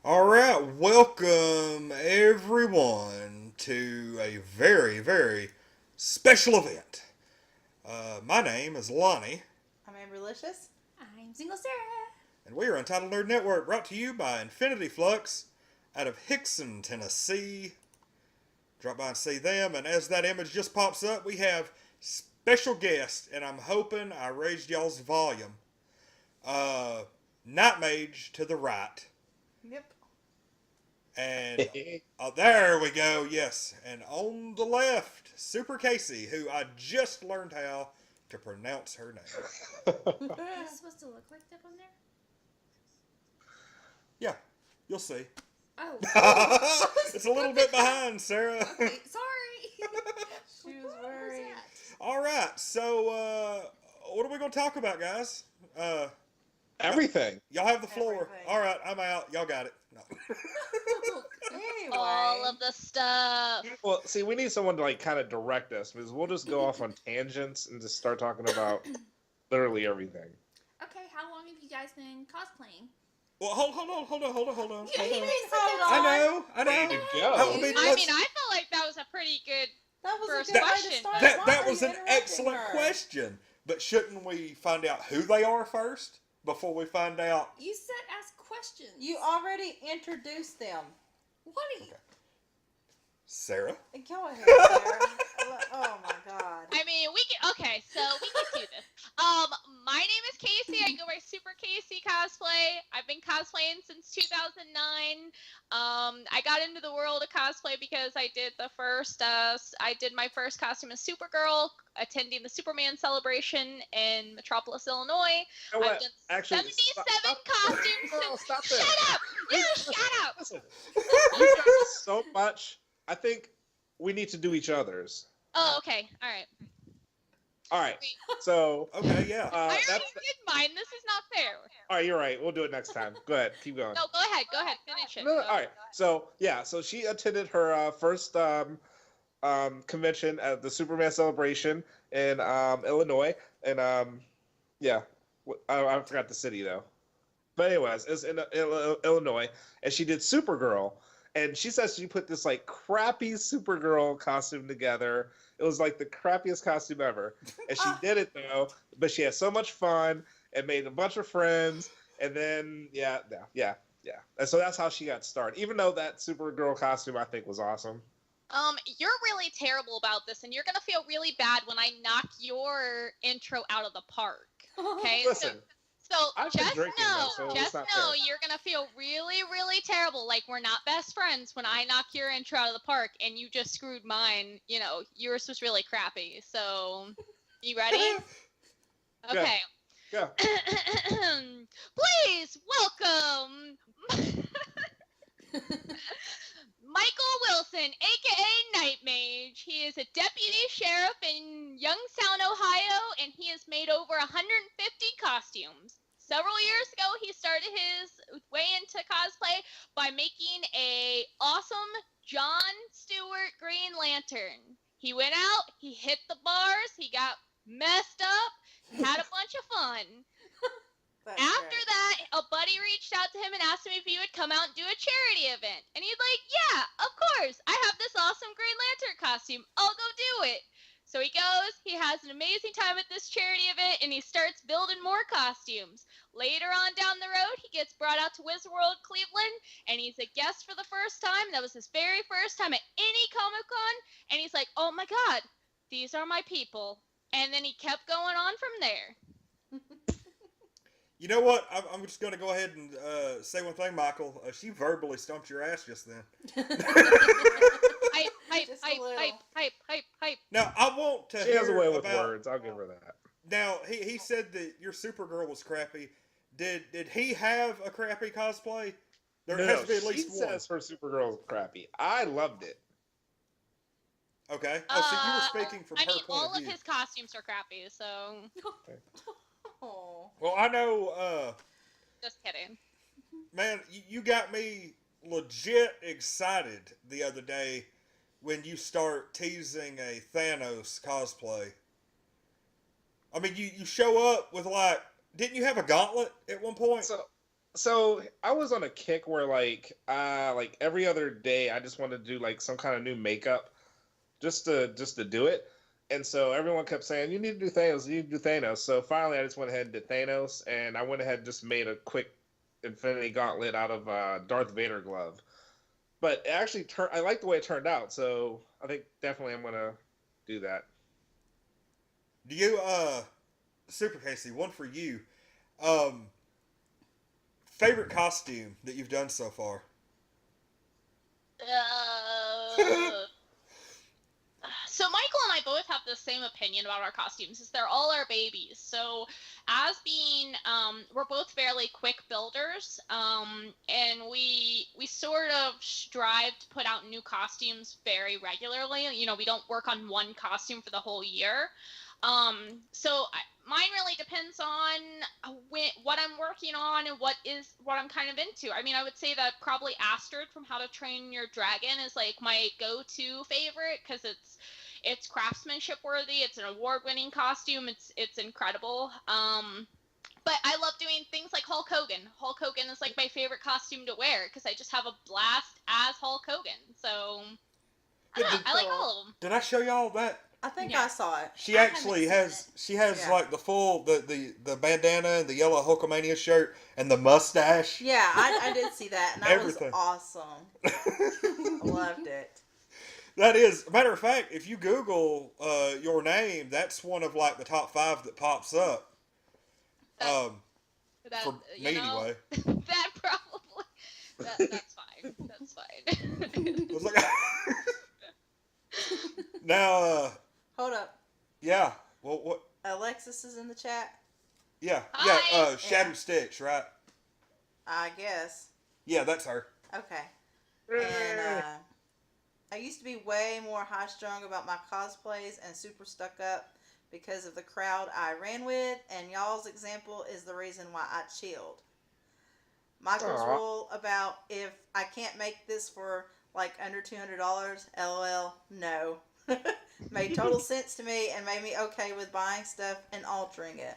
All right, welcome everyone to a very, very special event. My name is Lonnie, I'm Amberlicious. I'm single Sarah. and we are Untitled Nerd Network, brought to you by Infinity Flux out of Hickson, Tennessee. Drop by and see them, and as that image just pops up, we have special guests, and I'm hoping I raised y'all's volume. Uh, Knightmage to the right. Yep. And there we go, yes. And on the left, Superkayce, who I just learned how to pronounce her name. Is this supposed to look like that on there? Yeah, you'll see. Oh. It's a little bit behind, Sarah. Okay, sorry. She was worried. All right, so what are we going to talk about, guys? Everything. Y'all have the floor. Everything. All right, I'm out. Y'all got it. No. Anyway. All of the stuff. Well, see, we need someone to like kind of direct us because we'll just go off on tangents and just start talking about literally everything. Okay, how long have you guys been cosplaying? Well, hold on. Hold on. I know. Way to go. I mean, I let's- felt like that was a pretty good. That was First a good way question. to start. That Why was are an you interrupting excellent her? question. But shouldn't we find out who they are first before we find out? You said ask questions. You already introduced them. What are you? Sarah? Go ahead, Sarah. Oh my God. I mean, so we can do this. My name is Casey. I go by Superkayce cosplay. I've been cosplaying since 2009. I got into the world of cosplay because I did my first costume as Supergirl, attending the Superman celebration in Metropolis, Illinois. You know I've what? done Actually, 77 stop. costumes. Girl, stop there. Shut up! You shut up! Listen, you guys so much. I think we need to do each other's. Oh, okay. All right. All right. Wait. So Okay, yeah. I already that's did mine. This is not fair. all right. You're right. We'll do it next time. Go ahead. Keep going. No, go ahead. Go ahead. Finish it. No, Go all right. ahead. So yeah. So she attended her first convention at the Superman celebration in Illinois, and yeah, I forgot the city though. But anyways, it's in Illinois, and she did Supergirl, and she says she put this like crappy Supergirl costume together. It was like the crappiest costume ever, and she did it though. But she had so much fun and made a bunch of friends, and then yeah, and so that's how she got started. Even though that Supergirl costume I think was awesome. You're really terrible about this, and you're gonna feel really bad when I knock your intro out of the park. Okay. Listen, So I've been just drinking, know, though, so just it's not know fair. you're gonna feel really, really terrible. Like we're not best friends when I knock your intro out of the park, and you just screwed mine. You know, yours was really crappy. So, you ready? Okay. Yeah. Please welcome Michael Wilson, aka Knightmage. He is a deputy sheriff in Youngstown, Ohio, and he has made over 150 costumes. Several years ago, he started his way into cosplay by making a awesome John Stewart Green Lantern. He went out, he hit the bars, he got messed up, had a bunch of fun. That's After great. that, a buddy reached out to him and asked him if he would come out and do a charity event. And he's like, yeah, of course. I have this awesome Green Lantern costume. I'll go do it. So he goes, he has an amazing time at this charity event, and he starts building more costumes. Later on down the road, he gets brought out to Wizard World Cleveland, and he's a guest for the first time. That was his very first time at any Comic-Con. And he's like, oh my God, these are my people. And then he kept going on from there. You know what? I'm just going to go ahead and say one thing, Michael. She verbally stumped your ass just then. Hype, hype, Just a hype, little. hype, hype, hype, hype. Now, I want to She has a hear way with about... words. I'll give her that. Now, he said that your Supergirl was crappy. Did he have a crappy cosplay? There has to be at least she one. says her Supergirl is crappy. I loved it. Okay. Oh, so you were speaking from I her mean, point all of of view. his costumes are crappy, so Oh. Well, I know, just kidding. man, you got me legit excited the other day when you start teasing a Thanos cosplay. I mean, you show up with like, didn't you have a gauntlet at one point? So So I was on a kick where like every other day I just wanted to do like some kind of new makeup just to do it. And so everyone kept saying, "You need to do Thanos. You need to do Thanos." So finally, I just went ahead and did Thanos, and I went ahead and just made a quick Infinity Gauntlet out of Darth Vader glove. But it actually turned. I like the way it turned out, so I think definitely I'm gonna do that. Do you, Superkayce, one for you. Um, Favorite costume that you've done so far? Uh, so Michael and I both have the same opinion about our costumes, is they're all our babies. So as being, we're both fairly quick builders, and we sort of strive to put out new costumes very regularly. You know, we don't work on one costume for the whole year. Mine really depends on what I'm working on and what I'm kind of into. I mean, I would say that probably Astrid from How to Train Your Dragon is like my go-to favorite because it's craftsmanship worthy. It's an award-winning costume. It's incredible. But I love doing things like Hulk Hogan. Hulk Hogan is like my favorite costume to wear because I just have a blast as Hulk Hogan. So I don't know, I like all of them. Did I show y'all that? I think Yeah. I saw it. She I actually haven't has. seen She has Yeah. like the full the bandana and the yellow Hulkamania shirt and the mustache. Yeah, I did see that, and that Everything. was awesome. I loved it. That is, matter of fact, if you Google your name, that's one of like the top 5 that pops up. That, For you me know, anyway. that probably that's fine. That's fine. It was like now, Hold up. yeah. Well, what? Alexis is in the chat, Yeah, Hi. yeah. Shattered Yeah. Stitch, right? I guess. Yeah, that's her. Okay. And I used to be way more high strung about my cosplays and super stuck up because of the crowd I ran with, and y'all's example is the reason why I chilled. Michael's Aw. rule about if I can't make this for like under $200, LOL, no. Made total sense to me and made me okay with buying stuff and altering it.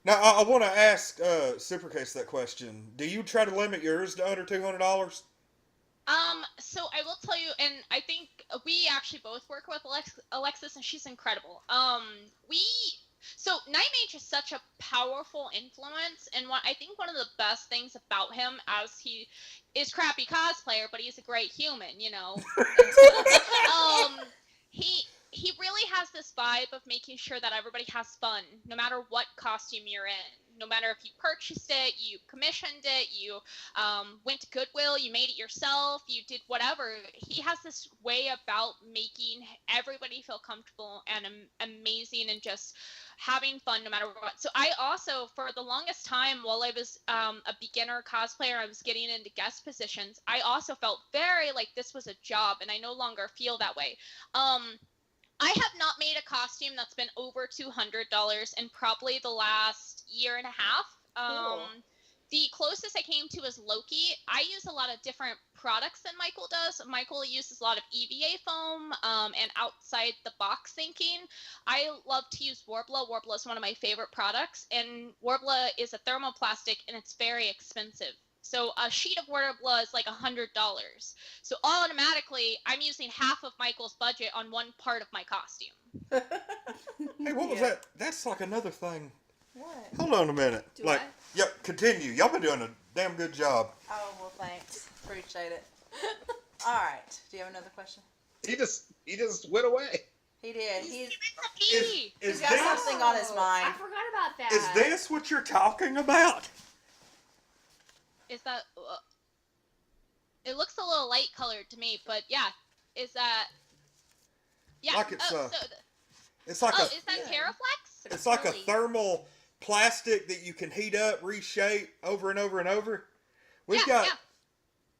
Now, I want to ask Supercase that question. Do you try to limit yours to under $200? So I will tell you, and I think we actually both work with Alexis, and she's incredible. So Knightmage is such a powerful influence, and I think one of the best things about him, as he is crappy cosplayer, but he's a great human, you know. He really has this vibe of making sure that everybody has fun, no matter what costume you're in. No matter if you purchased it, you commissioned it, you went to Goodwill, you made it yourself, you did whatever. He has this way about making everybody feel comfortable and amazing and just having fun no matter what. So I also, for the longest time while I was a beginner cosplayer, I was getting into guest positions, I also felt very like this was a job, and I no longer feel that way. I have not made a costume that's been over $200 in probably the last year and a half. Cool. The closest I came to is Loki. I use a lot of different products than Michael does. Michael uses a lot of EVA foam and outside the box thinking. I love to use Worbla. Worbla is one of my favorite products, and Worbla is a thermoplastic and it's very expensive. So a sheet of Worbla is like $100. So automatically, I'm using half of Michael's budget on one part of my costume. Hey, what was Yeah. that? That's like another thing. What? Hold on a minute. Do like, I? yep, continue. Y'all been doing a damn good job. Oh, well, thanks. Appreciate it. All right. Do you have another question? He just went away. He did. He's Bee! Is got this, something on his mind. I forgot about that. is this what you're talking about? Is that... it looks a little light colored to me, but yeah. Is that... Yeah. Like it's, oh, It's like oh, a is that Yeah. Terraflex? it's like a really- thermal plastic that you can heat up, reshape over and over and over. We've Yeah, got yeah.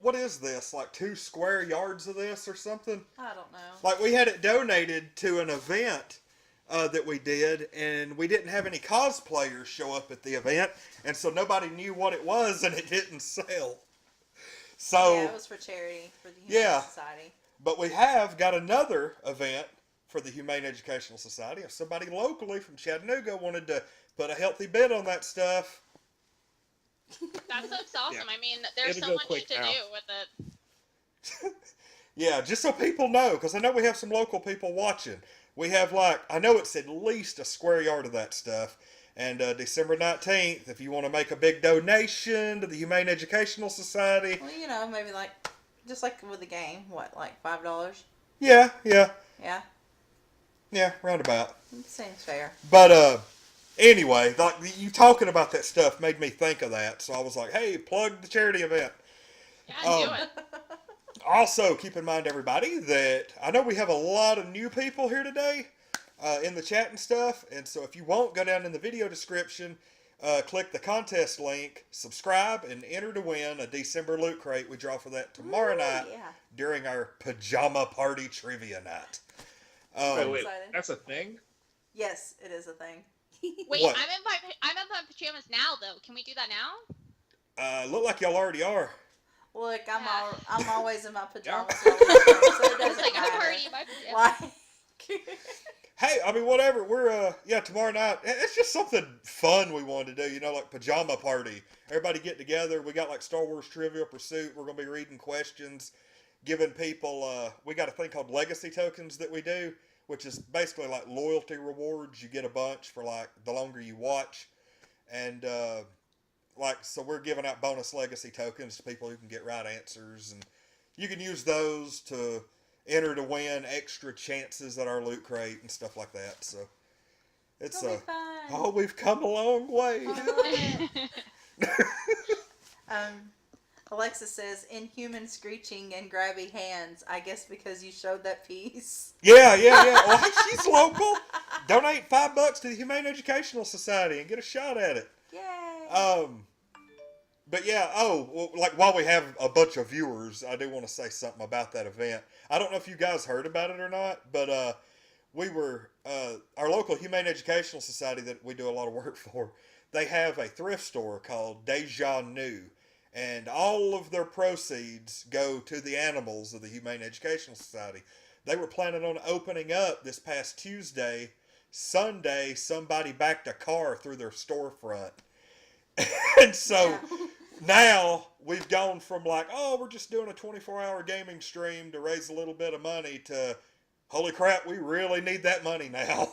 what is this? Like 2 square yards of this or something? I don't know. Like we had it donated to an event that we did, and we didn't have any cosplayers show up at the event, and so nobody knew what it was, and it didn't sell. So, Yeah, it was for charity for the Humane Yeah. Society. but we have got another event for the Humane Educational Society. If somebody locally from Chattanooga wanted to put a healthy bid on that stuff, That sounds awesome. Yeah. I mean, there's It'll so go much quick to now. do with it. Yeah, just so people know, because I know we have some local people watching. We have, like, I know it's at least a square yard of that stuff. And December 19th, if you want to make a big donation to the Humane Educational Society. Well, you know, maybe like, just like with the game, what, like $5? Yeah, roundabout. It seems fair. But anyway, like you talking about that stuff made me think of that. So I was like, hey, plug the charity event. Yeah, do it. Also, keep in mind, everybody, that I know we have a lot of new people here today in the chat and stuff. And so if you won't, go down in the video description, click the contest link, subscribe, and enter to win a December loot crate. We draw for that tomorrow night during our pajama party trivia night. Wait, Excited. that's a thing? Yes, it is a thing. Wait, What? I'm in my pajamas now, though. Can we do that now? Look like y'all already are. Look, I'm Yeah. I'm always in my pajamas, so it doesn't It's like I'm matter. already in my pajamas. Like, Hey, I mean, whatever. We're, tomorrow night. It's just something fun we wanted to do, you know, like pajama party. Everybody get together. We got like Star Wars Trivia Pursuit. We're going to be reading questions, giving people, we got a thing called legacy tokens that we do, which is basically like loyalty rewards. You get a bunch for like the longer you watch. And, so we're giving out bonus legacy tokens to people who can get right answers. And you can use those to enter to win extra chances at our loot crate and stuff like that. So it's it'll be fun. oh, we've come a long way. I love it. Alexa says, inhuman screeching and grabby hands. I guess because you showed that piece. Yeah. Well, hey, she's local. Donate $5 to the Humane Educational Society and get a shot at it. Yay. But yeah, like while we have a bunch of viewers, I do want to say something about that event. I don't know if you guys heard about it or not, but we were, our local Humane Educational Society that we do a lot of work for, they have a thrift store called Deja New, and all of their proceeds go to the animals of the Humane Educational Society. They were planning on opening up this past Tuesday. Sunday, somebody backed a car through their storefront. And so now we've gone from like, oh, we're just doing a 24-hour gaming stream to raise a little bit of money to, holy crap, we really need that money now.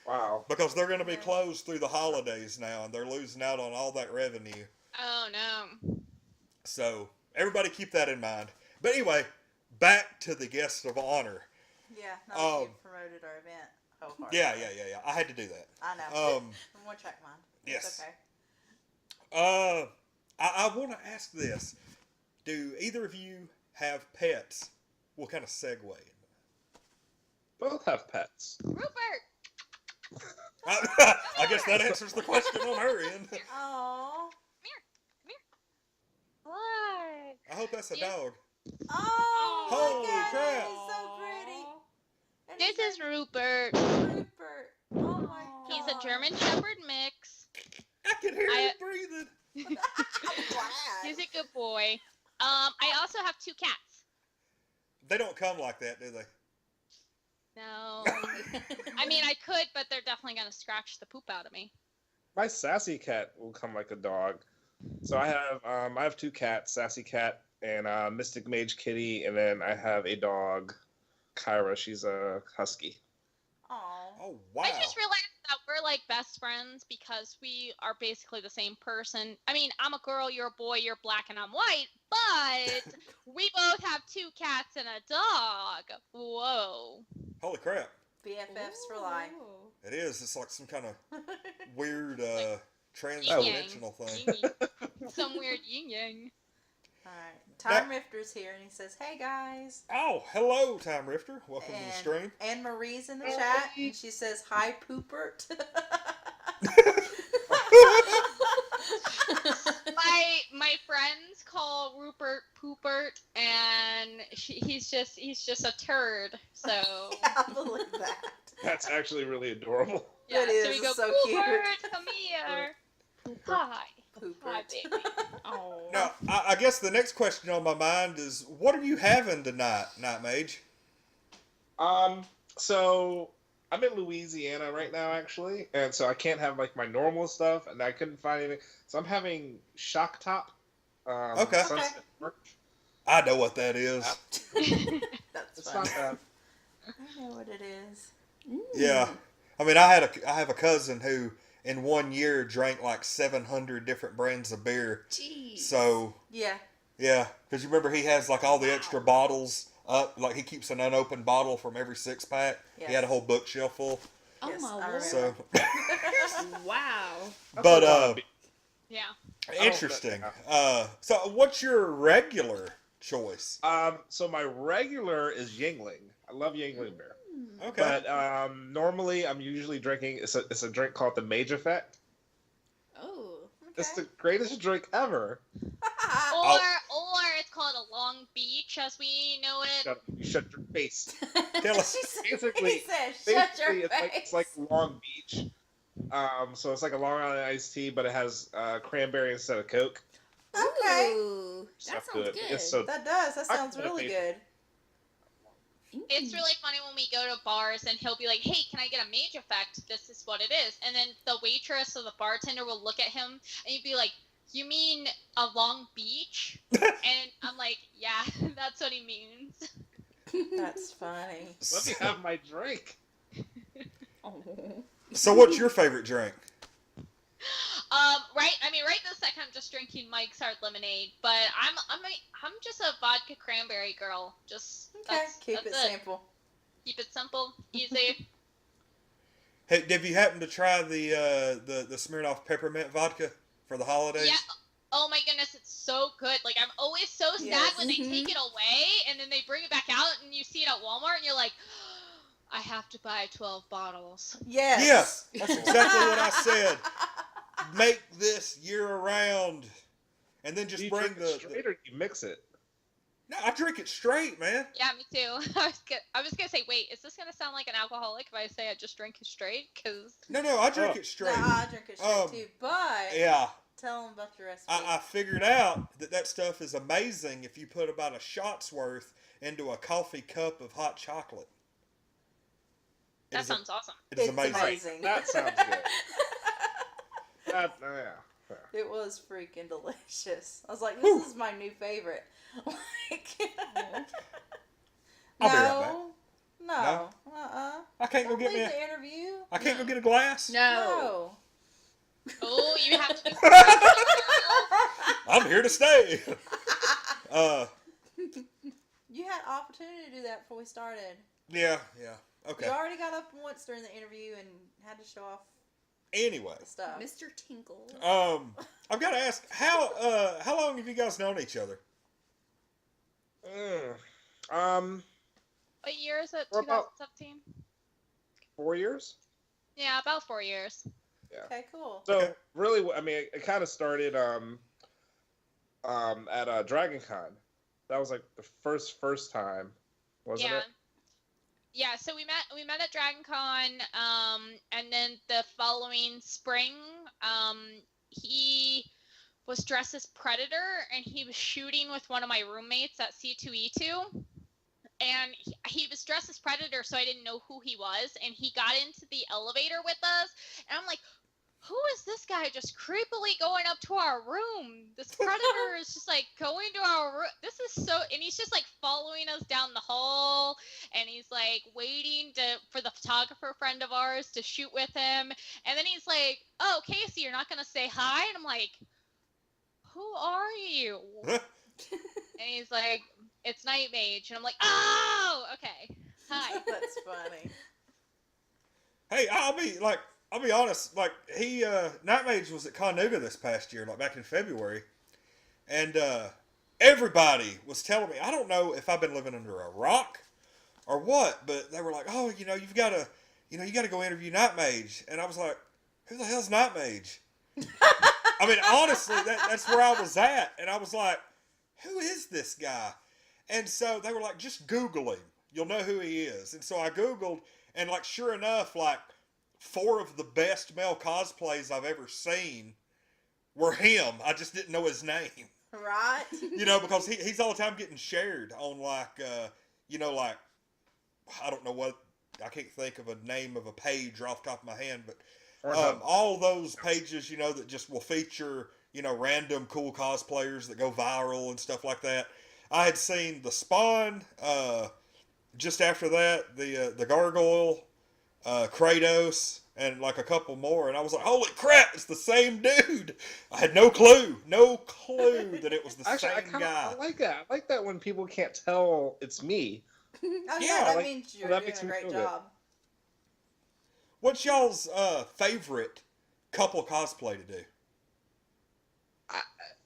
Wow. Because they're going to be closed through the holidays now, and they're losing out on all that revenue. Oh, no. So everybody keep that in mind. But anyway, back to the guest of honor. Yeah, now that you've promoted our event wholeheartedly. Yeah. I had to do that. I know. I'm going to check mine. Yes. It's okay. I want to ask this. Do either of you have pets? We'll kind of segue. Both have pets. Rupert! I guess that answers the question on her end. Aww. What? I hope that's a dog. Oh, Holy look at crap. it. He's so pretty. And This his is Rupert. name's Rupert. Oh my god. He's a German Shepherd mix. I can hear him breathing. I'm glad. He's a good boy. I also have 2 cats. They don't come like that, do they? No. I mean, I could, but they're definitely going to scratch the poop out of me. My sassy cat will come like a dog. So I have 2 cats, Sassy Cat and Mystic Mage Kitty, and then I have a dog, Kyra. She's a husky. Aw. Oh, wow. I just realized that we're like best friends because we are basically the same person. I mean, I'm a girl, you're a boy, you're black, and I'm white, but we both have 2 cats and a dog. Whoa. Holy crap. BFFs for life. It is. It's like some kind of weird trans-dimensional thing. Yin-yang. Some weird yin-yang. Alright. Time Rifter's here and he says, hey guys. Oh, hello, Time Rifter. Welcome to the And stream. Anne Marie's in the chat and she says, hi Poopert. My friends call Rupert Poopert, and he's just a turd. So Yeah, I believe that. That's actually really adorable. yeah, It is, so we go it's so Poopert, cute. come here. Hi, Poopert. baby. Oh. Now, I guess the next question on my mind is, what are you having tonight, Knightmage? So I'm in Louisiana right now, actually, and so I can't have like my normal stuff, and I couldn't find anything. So I'm having Shock Top. Okay. Sunset Park. I know what that is. That's It's funny. not bad. I know what it is. Yeah. I mean, I have a cousin who in 1 year drank like 700 different brands of beer. Jeez. So Yeah. yeah, because you remember he has like all the extra bottles up. Like he keeps an unopened bottle from every 6-pack. Yes. He had a whole bookshelf full. Oh Yes, my I word. So, Wow. but Yeah. interesting. So what's your regular choice? So my regular is Yingling. I love Yingling beer. Okay. But normally I'm usually drinking. It's a drink called the Mage Effect. Oh. It's the greatest drink ever. Or it's called a Long Beach as we know it. You shut your face. Tell us. Basically, he said, "Shut your basically face." it's like Long Beach. So it's like a Long Island iced tea, but it has cranberry instead of Coke. Okay. Ooh, that So sounds good. good. It's so That does. That I sounds could've really paid- good. It's really funny when we go to bars and he'll be like, "Hey, can I get a Mage Effect? This is what it is." And then the waitress or the bartender will look at him and he'd be like, "You mean a Long Beach?" And I'm like, "Yeah, that's what he means." That's funny. let me have my drink. Oh. So what's your favorite drink? Right this second I'm just drinking Mike's Hard Lemonade, but I'm just a vodka cranberry girl. Just Okay. Keep that's it simple. Keep it simple, easy. Hey, have you happened to try the Smirnoff peppermint vodka for the holidays? Yeah. Oh my goodness, it's so good. Like I'm always so sad Yes. when they take it away and then they bring it back out and you see it at Walmart and you're like, I have to buy 12 bottles. Yes. Yes, that's exactly what I said. Make this year round, and then Do just you bring drink it straight or do you mix it? No, I drink it straight, man. Yeah, me too. I was gonna say, wait, is this gonna sound like an alcoholic if I say I just drink it straight? Cause No, I drink Oh. it straight. Nah, I drink it straight Um, too. But Yeah, tell them about your recipe. I figured out that stuff is amazing if you put about a shot's worth into a coffee cup of hot chocolate. It that is sounds awesome. It is It's amazing. amazing. That sounds good. Yeah. It was freaking delicious. I was like, Whew. this is my new favorite. Like, I'll be right back. No. I can't go Don't get leave me. the interview. I can't go get a glass. No. No. Oh, you have to be. I'm here to stay. You had opportunity to do that before we started. Yeah. Okay. You already got up once during the interview and had to show off Anyway, the stuff. Mr. Tinkle. I've got to ask how long have you guys known each other? What year is it? We're about- 2017. 4 years. Yeah, about 4 years. Okay, cool. So Okay. really, I mean, it kind of started at Dragon Con. That was like the first time, wasn't Yeah. it? Yeah, so we met at Dragon Con, and then the following spring, he was dressed as Predator, and he was shooting with one of my roommates at C2E2, and he was dressed as Predator, so I didn't know who he was, and he got into the elevator with us, and I'm like, who is this guy just creepily going up to our room? This Predator is just like going to our room. This is so, and he's just like following us down the hall, and he's like waiting for the photographer friend of ours to shoot with him, and then he's like, "Oh, Casey, you're not gonna say hi?" And I'm like, "Who are you?" And he's like, "It's Knightmage," and I'm like, "Oh, okay, hi." That's funny. Hey, I'll be honest. Like Knightmage was at Conuga this past year, like back in February, and everybody was telling me, I don't know if I've been living under a rock or what, but they were like, "Oh, you've got to, you got to go interview Knightmage," and I was like, "Who the hell's Knightmage?" I mean, honestly, that's where I was at, and I was like, "Who is this guy?" And so they were like, "Just Google him. You'll know who he is." And so I Googled, and like, sure enough, like 4 of the best male cosplays I've ever seen were him. I just didn't know his name. Right? Because he's all the time getting shared on like, like, I don't know what I can't think of a name of a page off the top of my hand, but Pornhub. all those pages, that just will feature, random cool cosplayers that go viral and stuff like that. I had seen the Spawn. Just after that, the Gargoyle, Kratos, and like a couple more, and I was like, "Holy crap! It's the same dude!" I had no clue that it was the Actually, same guy. I like that. I like that when people can't tell it's me. Oh Yeah, yeah, that like, means you're that doing makes a me great feel good. job. What's y'all's favorite couple cosplay to do?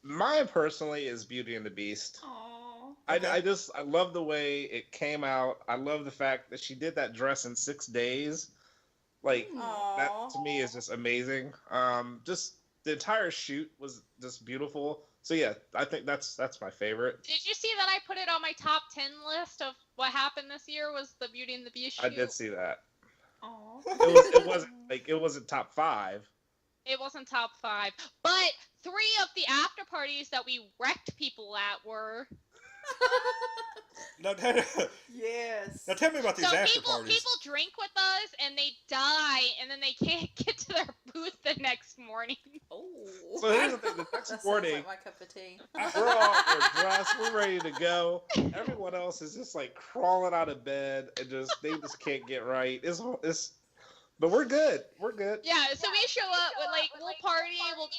Mine personally is Beauty and the Beast. Aww. Okay. I love the way it came out. I love the fact that she did that dress in 6 days. Like that Aww. to me is just amazing. Just the entire shoot was just beautiful. So yeah, I think that's my favorite. Did you see that I put it on my top 10 list of what happened this year was the Beauty and the Beast shoot? I did see that. Aww. It wasn't top 5. It wasn't top 5. But 3 of the after parties that we wrecked people at were. Now, Yes. now tell me about these So after people parties. drink with us and they die and then they can't get to their booth the next morning. Oh. So here's the thing: the That next sounds morning, like my cup of tea. we're dressed, we're ready to go. Everyone else is just like crawling out of bed and they just can't get right. But we're good. We're good. Yeah, so we show up with we'll party, we'll do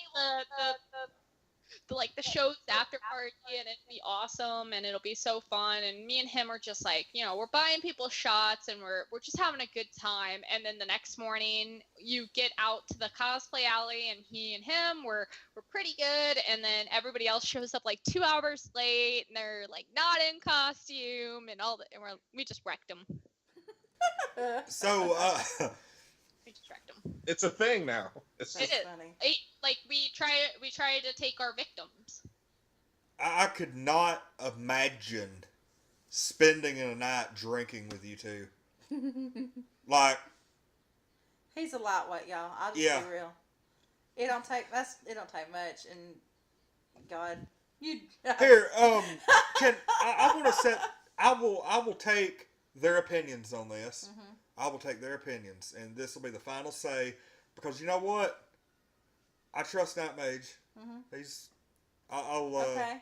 the show's after party and it'll be awesome and it'll be so fun, and me and him are just we're buying people shots and we're just having a good time, and then the next morning you get out to the cosplay alley and he and him we're pretty good, and then everybody else shows up 2 hours late and they're not in costume and all that, and we just wrecked them. So, We just wrecked them. It's a thing now. That's It is. funny. We try to take our victims. I could not imagine spending a night drinking with you two. Like, He's a lightweight, y'all. I'll just Yeah. be real. It don't take much, and God, you. here, I want to set. I will take their opinions on this. Mhm. I will take their opinions, and this will be the final say, because you know what? I trust Knightmage. Mhm. I'll Okay.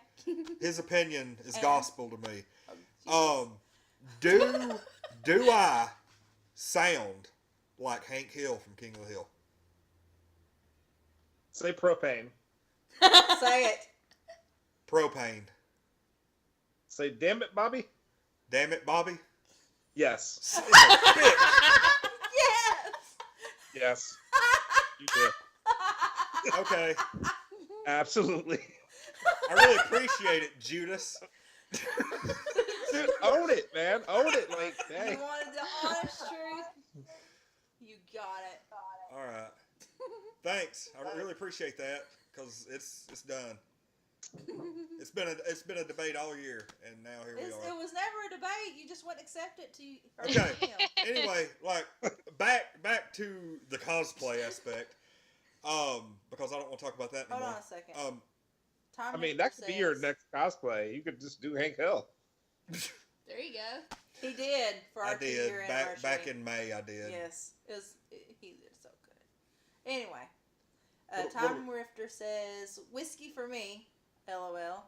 his opinion is And- gospel to me. Oh, Do I sound like Hank Hill from King of the Hill? Say propane. Jesus. Say it. Propane. Say damn it, Bobby. Damn it, Bobby. Yes. Son of a bitch. Yes. Yes. You did. Okay. Absolutely. I really appreciate it, Judas. Dude, own it, man. Own it. Like, You dang. wanted the honest truth. You got it. All right. Thanks. I really appreciate that, because it's done. It's been a debate all year, and now here we It are. was never a debate. You just wouldn't accept it to. Okay. Anyway, back to the cosplay aspect, because I don't want to talk about that Hold anymore. on a second. I Tom mean, that Richter could be your says- next cosplay. You could just do Hank Hill. There you go. He did for our I did 2-year back anniversary. in May. I did. Yes, he did so good. Anyway, What- Tom Rifter says whiskey for me, LOL.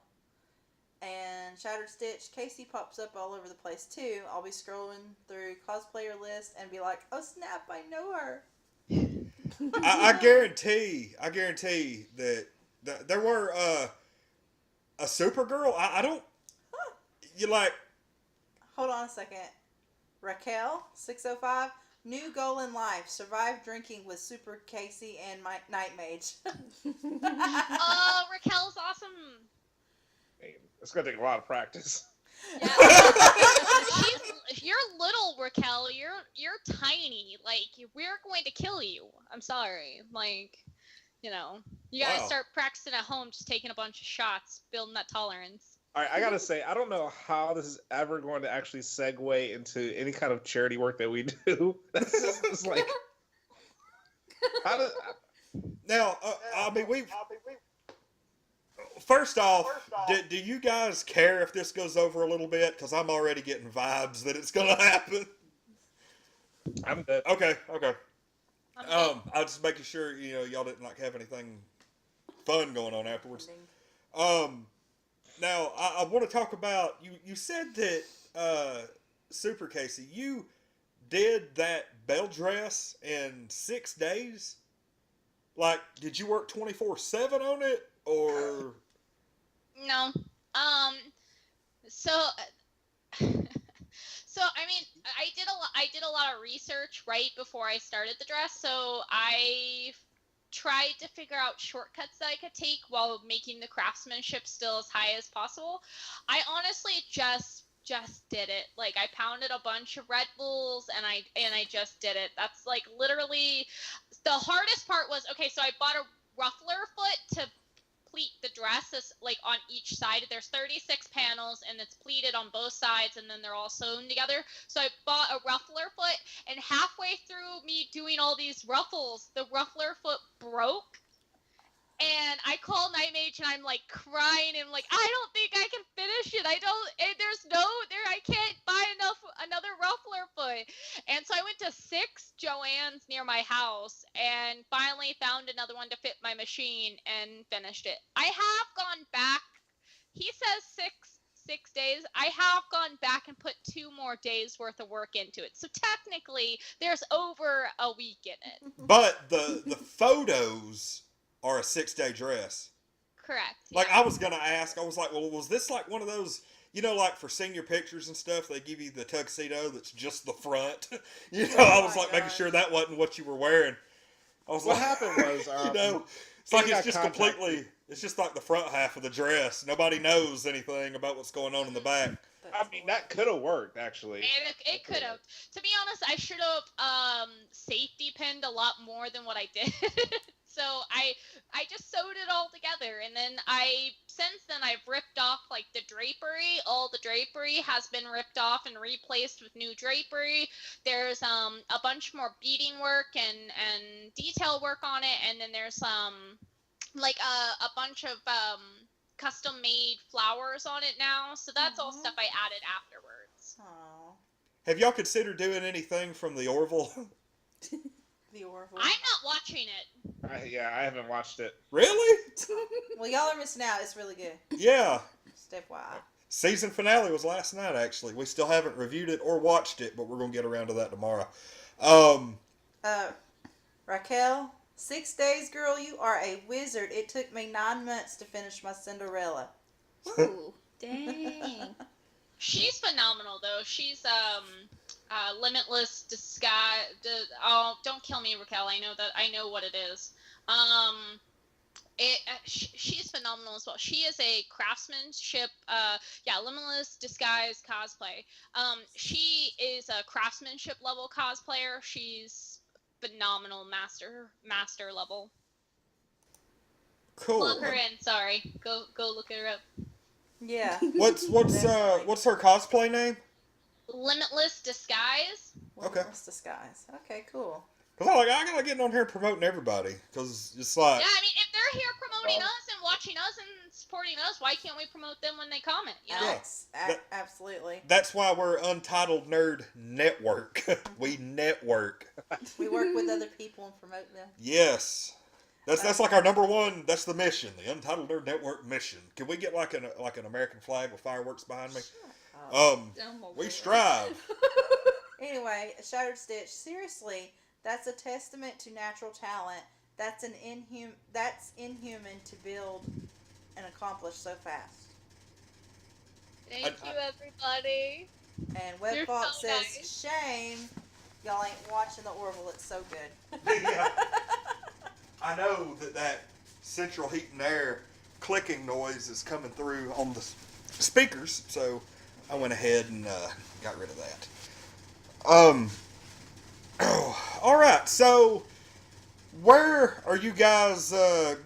And Shattered Stitch, Casey pops up all over the place too. I'll be scrolling through cosplayer list and be like, "Oh snap, I know her." I guarantee that there were a Supergirl. I don't. You like. Hold on a second. Raquel 605. New goal in life: survive drinking with Superkayce and my Knightmage. Oh, Raquel's awesome. Man, it's gonna take a lot of practice. Yeah. You're little, Raquel. You're tiny. We're going to kill you. I'm sorry. You gotta Wow. start practicing at home, just taking a bunch of shots, building that tolerance. All right, I gotta say, I don't know how this is ever going to actually segue into any kind of charity work that we do. That's just it's like, how does? Now, I mean, First off, do you guys care if this goes over a little bit? Because I'm already getting vibes that it's going to happen. I'm good. Okay. I'm good. I was just making sure y'all didn't like have anything fun going on afterwards. Now I want to talk about you. You said that Superkayce, you did that bell dress in 6 days. Like, did you work 24/7 on it, or? No. So so I mean, I did a lot of research right before I started the dress, so I tried to figure out shortcuts that I could take while making the craftsmanship still as high as possible. I honestly just did it. Like, I pounded a bunch of Red Bulls and I just did it. That's like literally the hardest part was, okay, so I bought a ruffler foot to pleat the dress is like on each side. There's 36 panels and it's pleated on both sides and then they're all sewn together. So I bought a ruffler foot, and halfway through me doing all these ruffles, the ruffler foot broke. And I call Knightmage and I'm like crying and like, I don't think I can finish it. I can't buy another ruffler foot. And so I went to 6 Joann's near my house and finally found another one to fit my machine and finished it. I have gone back. He says 6 days. I have gone back and put 2 more days worth of work into it. So technically there's over a week in it. But the photos are a 6-day dress. Correct. Like, yeah. I was gonna ask, I was like, well, was this like one of those, like for senior pictures and stuff, they give you the tuxedo that's just the front. I was like making sure that wasn't what you were wearing. I was What like, happened was, it's like we it's got just completely, it's just like the front half of the dress. Nobody knows anything about what's going on in the back. I mean, that could have worked, actually. And it could have. To be honest, I should have safety pinned a lot more than what I did. So I just sewed it all together, and then since then I've ripped off like the drapery. All the drapery has been ripped off and replaced with new drapery. There's a bunch more beading work and detail work on it, and then there's like a bunch of custom made flowers on it now. So that's all stuff I added afterwards. Aww. Have y'all considered doing anything from the Orville? The Orville. I'm not watching it. Yeah, I haven't watched it. Really? Well, y'all are missing out. It's really good. Yeah. Step FYI. Season finale was last night, actually. We still haven't reviewed it or watched it, but we're going to get around to that tomorrow. Raquel, 6 days, girl. You are a wizard. It took me 9 months to finish my Cinderella. Ooh, dang. She's phenomenal, though. She's limitless disguise. Oh, don't kill me, Raquel. I know what it is. She's phenomenal as well. She is a craftsmanship. Limitless disguise cosplay. She is a craftsmanship level cosplayer. She's phenomenal, master level. Cool. Plug her in. Sorry, go look her up. Yeah. What's her cosplay name? Limitless disguise. Okay. What's disguise? Okay, cool. Cause I gotta get on here promoting everybody. Cause it's like, Yeah, I mean, if they're here promoting us and watching us and supporting us, why can't we promote them when they comment? You know? Absolutely. That's why we're Untitled Nerd Network. We network. We work with other people and promote them. Yes. That's like our number one. That's the mission, the Untitled Nerd Network mission. Can we get like an American flag with fireworks behind me? We strive. Anyway, Shattered Stitch. Seriously, that's a testament to natural talent. That's inhuman to build and accomplish so fast. Thank you, everybody. And You're Webfox so says, nice. "Shame, y'all ain't watching the Orville. It's so good." Yeah. I know that central heat and air clicking noise is coming through on the speakers, so I went ahead and got rid of that. All right. So, where are you guys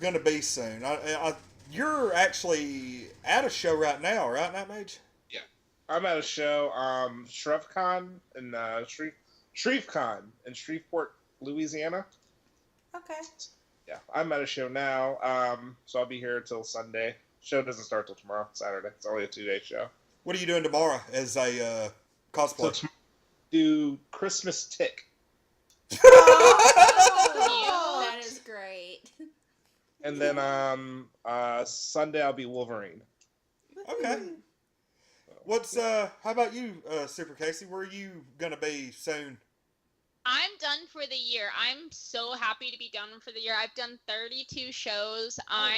gonna be soon? You're actually at a show right now, right, Knightmage? Yeah, I'm at a show, ShrevCon in ShrevCon in Shreveport, Louisiana. Okay. Yeah, I'm at a show now, so I'll be here till Sunday. Show doesn't start till tomorrow, Saturday. It's only a 2-day show. What are you doing tomorrow as a cosplay? So do Christmas Tick. Oh. That is great. And then Sunday I'll be Wolverine. Okay. What's how about you, Super Casey? Where are you gonna be soon? I'm done for the year. I'm so happy to be done for the year. I've done 32 shows. I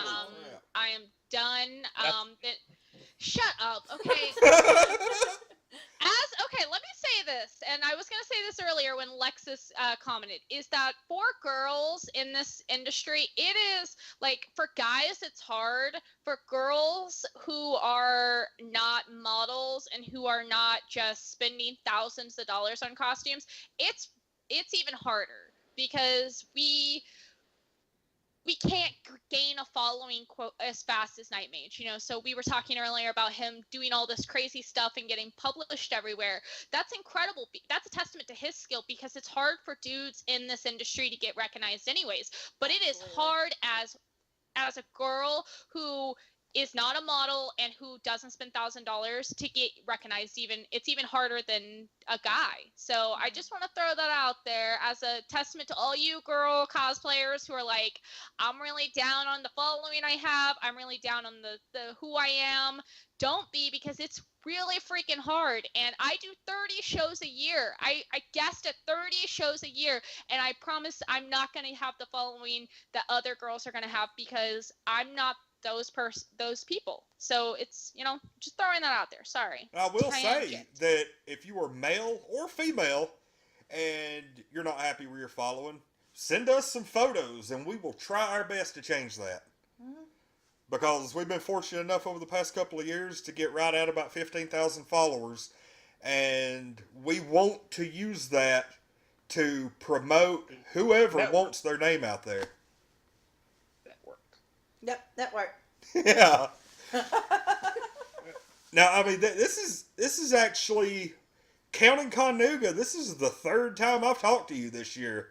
wow. am done. That's- Shut up. Okay. Let me say this, and I was going to say this earlier when Lexus commented, is that for girls in this industry, it is, like, for guys, it's hard. For girls who are not models and who are not just spending thousands of dollars on costumes, it's even harder because we can't gain a following quote as fast as Knightmage, so we were talking earlier about him doing all this crazy stuff and getting published everywhere. That's incredible. That's a testament to his skill because it's hard for dudes in this industry to get recognized anyways, but it is hard as a girl who is not a model and who doesn't spend $1,000 to get recognized. It's even harder than a guy. So I just want to throw that out there as a testament to all you girl cosplayers who are like, I'm really down on the following I have. I'm really down on the who I am. Don't be, because it's really freaking hard. And I do 30 shows a year. I guessed at 30 shows a year. And I promise I'm not going to have the following that other girls are going to have because I'm not those people. So it's, just throwing that out there. Sorry. I will say Tangent. that if you are male or female and you're not happy where you're following, send us some photos and we will try our best to change that. Because we've been fortunate enough over the past couple of years to get right at about 15,000 followers, and we want to use that to promote whoever wants their name out there. That worked. Yep, that worked. Yeah. Now, I mean, this is actually, counting Conuga, this is the third time I've talked to you this year.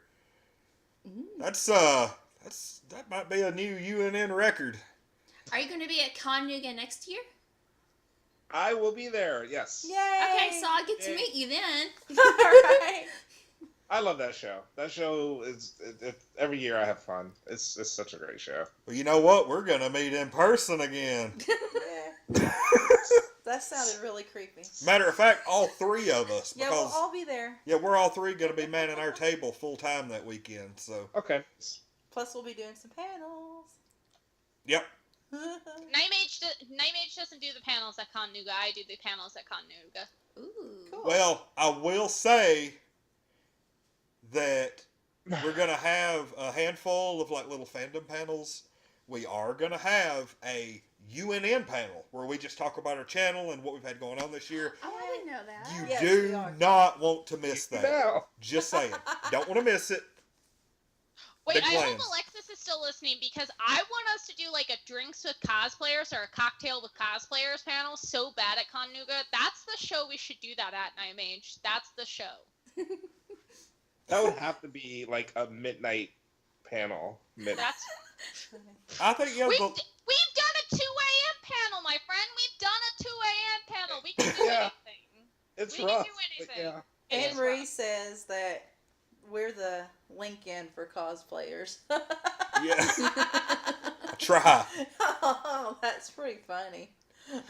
That might be a new UNN record. Are you going to be at Conuga next year? I will be there. Yes. Yay! Okay, so I'll get to meet you then. Alright. I love that show. That show is every year I have fun. It's such a great show. Well, you know what? We're going to meet in person again. Yeah. That sounded really creepy. Matter of fact, all three of us. Yeah, we'll all be there. Yeah, we're all three going to be manning our table full time that weekend. So. Okay. Plus, we'll be doing some panels. Yep. Knightmage doesn't do the panels at Conuga. I do the panels at Conuga. Ooh. Cool. Well, I will say that we're going to have a handful of like little fandom panels. We are going to have a UNN panel where we just talk about our channel and what we've had going on this year. Oh, I didn't know that. You Yes, do we are. not want to miss that. No. Just saying. Don't want to miss it. Wait, Big I hope plans. Alexis is still listening because I want us to do like a drinks with cosplayers or a cocktail with cosplayers panel so bad at Conuga. That's the show we should do that at Knightmage. That's the show. That would have to be like a midnight panel. That's I think, yeah, we've done a 2 a.m. panel, my friend. We've done a 2 a.m. panel. We can do Yeah. anything. It's We rough. can do but anything. yeah. It Anne is Marie rough. says that we're the Lincoln for cosplayers. yeah. Try. Oh, that's pretty funny.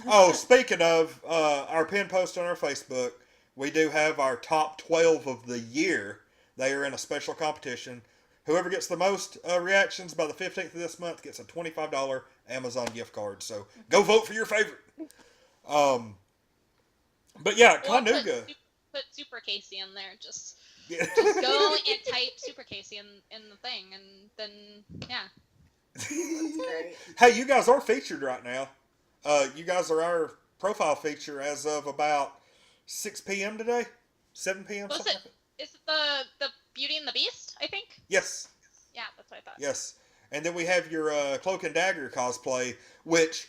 Oh, speaking of our pin post on our Facebook, we do have our top 12 of the year. They are in a special competition. Whoever gets the most reactions by the 15th of this month gets a $25 Amazon gift card. So go vote for your favorite. But yeah, Or Conuga. Put Superkayce in there. Just Yeah. go and type Superkayce in the thing, and then yeah. That's great. Hey, you guys are featured right now. You guys are our profile feature as of about 6 p.m. today? 7 p.m.? Was something it? like that? Is it the Beauty and the Beast? I think. Yes. Yeah, that's what I thought. Yes. And then we have your Cloak and Dagger cosplay, which,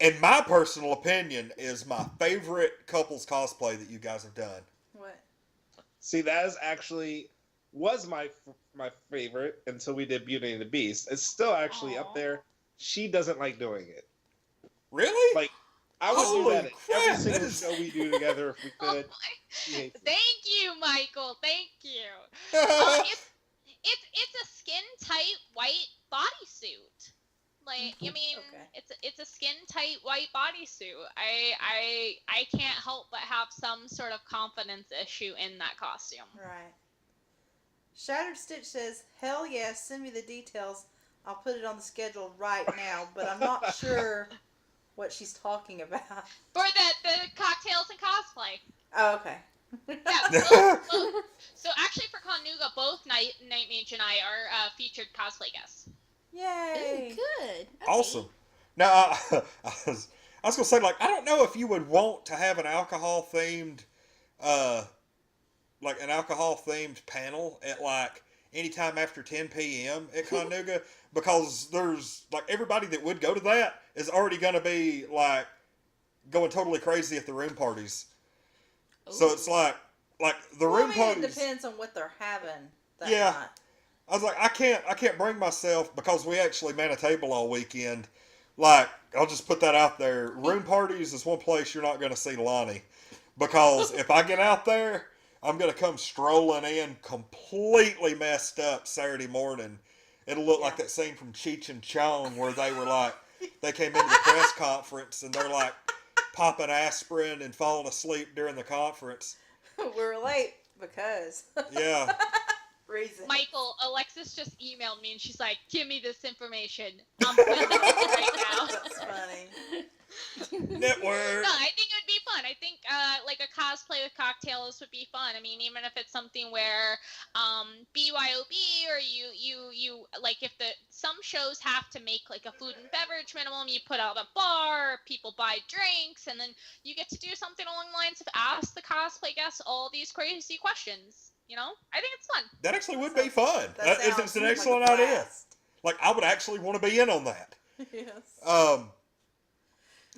in my personal opinion, is my favorite couples cosplay that you guys have done. What? See, that is actually was my favorite until we did Beauty and the Beast. It's still actually Aw. up there. She doesn't like doing it. Really? Like, I would do Holy that in crap, every that single is- show we do together if we Oh could. my. She hates it. Thank you, Michael. Thank you. It's a skin tight white bodysuit. Like, I mean, Okay. it's a skin tight white bodysuit. I can't help but have some sort of confidence issue in that costume. Right. Shattered Stitch says, "Hell yes, send me the details. I'll put it on the schedule right now." But I'm not sure what she's talking about. For the cocktails and cosplay. Oh, okay. Yeah, so actually for Conuga, both Knightmage and I are featured cosplay guests. Yay! Ooh, good. Okay. Awesome. Now, I was gonna say, like, I don't know if you would want to have an alcohol themed, like an alcohol themed panel at like anytime after 10 p.m. at Conuga, because there's like everybody that would go to that is already gonna be like going totally crazy at the room parties. So Ooh. it's like the Well, room I mean, parties. it depends on what they're having that Yeah. night. I was like, I can't bring myself, because we actually man a table all weekend. Like, I'll just put that out there. Room parties is one place you're not going to see Lonnie, because if I get out there, I'm going to come strolling in completely messed up Saturday morning. It'll look like Yeah. that scene from Cheech and Chong where they were like, they came into the press conference and they're like popping aspirin and falling asleep during the conference. We're late because Yeah. reason. Michael, Alexis just emailed me and she's like, "Give me this information. I'm putting it on right now." That's funny. Network. No, I think it would be fun. I think like a cosplay with cocktails would be fun. I mean, even if it's something where BYOB or you like if some shows have to make like a food and beverage minimum, you put out a bar, people buy drinks, and then you get to do something along the lines of ask the cosplay guests all these crazy questions. You know, I think it's fun. That actually would be fun. That It's sounds an like a excellent idea. blast. Like, I would actually want to be in on that. Yes.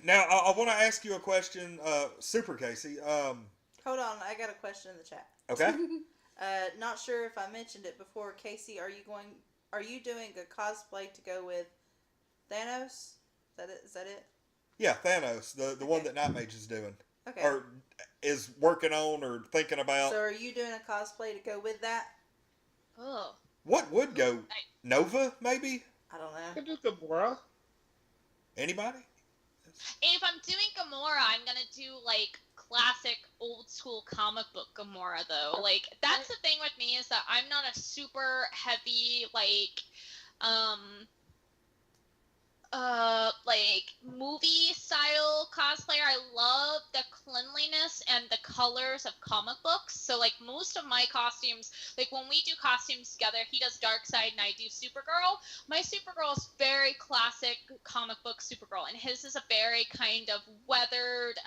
Now, I want to ask you a question, Superkayce. Hold on, I got a question in the chat. Okay. Not sure if I mentioned it before. Casey, are you doing a cosplay to go with Thanos? Is that it? Yeah, Thanos, the one that Knightmage is doing, Okay. or is working on, or thinking about. So are you doing a cosplay to go with that? Oh. What would go? Nova, maybe? I don't know. Could do Gamora. Anybody? If I'm doing Gamora, I'm gonna do like classic old school comic book Gamora though. Like that's the thing with me is that I'm not a super heavy like movie style cosplayer. I love the cleanliness and the colors of comic books. So like most of my costumes, like when we do costumes together, he does Darkseid and I do Supergirl. My Supergirl is very classic comic book Supergirl, and his is a very kind of weathered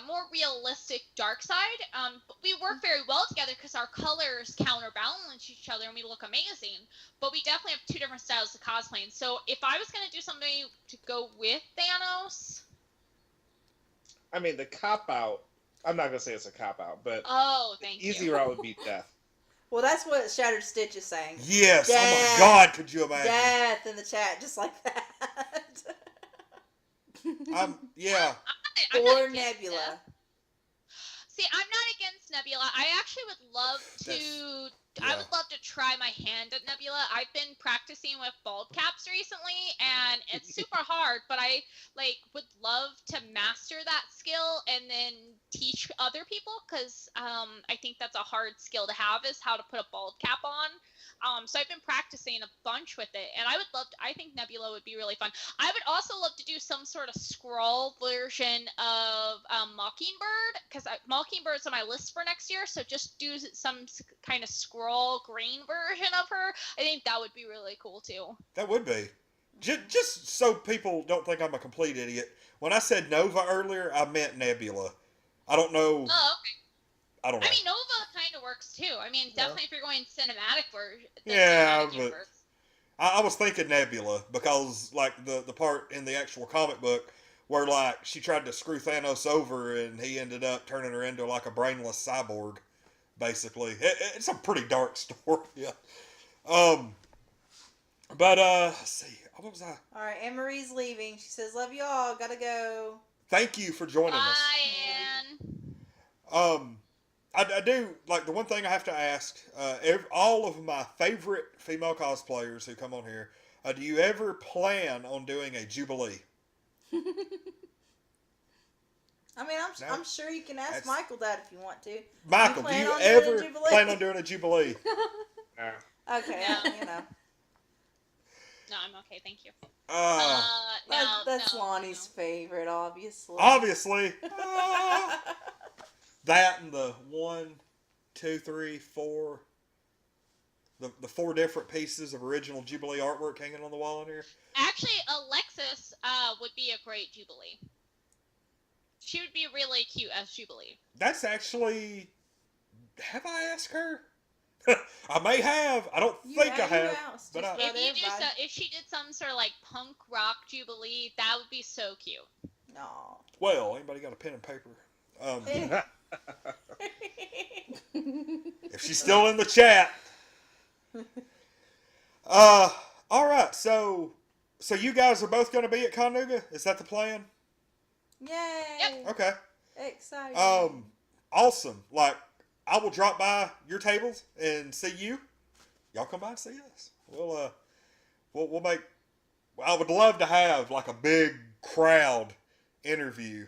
more realistic Darkseid. But we work very well together because our colors counterbalance each other and we look amazing. But we definitely have two different styles of cosplaying. So if I was going to do something to go with Thanos... I mean, the cop-out, I'm not going to say it's a cop-out, but Oh, thank easy you. route would be death. Well, that's what Shattered Stitch is saying. Yes. Oh Death. my God! Could you imagine? Death in the chat, just like that. Yeah. I'm not Or against Nebula. Death. See, I'm not against Nebula. I actually would love to... I would love to try my hand at Nebula. I've been practicing with bald caps recently, and it's super hard, but I would love to master that skill and then teach other people, because I think that's a hard skill to have, is how to put a bald cap on. So I've been practicing a bunch with it, and I think Nebula would be really fun. I would also love to do some sort of scroll version of Mockingbird, because Mockingbird's on my list for next year, so just do some kind of scroll green version of her. I think that would be really cool, too. That would be. Just so people don't think I'm a complete idiot. When I said Nova earlier, I meant Nebula. I don't know. Oh, okay. I don't know. I mean, Nova kind of works, too. I mean, definitely if you're going cinematic version. Yeah, cinematic but universe. I was thinking Nebula, because like the part in the actual comic book where like she tried to screw Thanos over and he ended up turning her into like a brainless cyborg, basically. It's a pretty dark story. Yeah. But let's see. What was I? All right, Anne Marie's leaving. She says, "Love you all. Gotta go." Thank you for joining us. Bye, Ann. I do like the one thing I have to ask. All of my favorite female cosplayers who come on here. Do you ever plan on doing a jubilee? I mean, No. I'm sure you can ask That's- Michael that if you want to. Michael, do plan you on doing a ever jubilee? plan on doing a jubilee? Okay, No. you know. No, I'm okay, thank you. That's, No, that's no, Lonnie's favorite, obviously. Obviously. That and the 1, 2, 3, 4. The 4 different pieces of original Jubilee artwork hanging on the wall in here. Actually, Alexis would be a great Jubilee. She would be really cute as Jubilee. That's actually. Have I asked her? I may have. I don't think I have. asked but just I- about everybody. If she did some sort of like punk rock Jubilee, that would be so cute. No. Well, anybody got a pen and paper? If she's still in the chat. All right. So you guys are both going to be at Connuga? Is that the plan? Yay! Yep. Okay. Exciting. Awesome. Like, I will drop by your tables and see you. Y'all come by and see us. We'll make. I would love to have like a big crowd interview,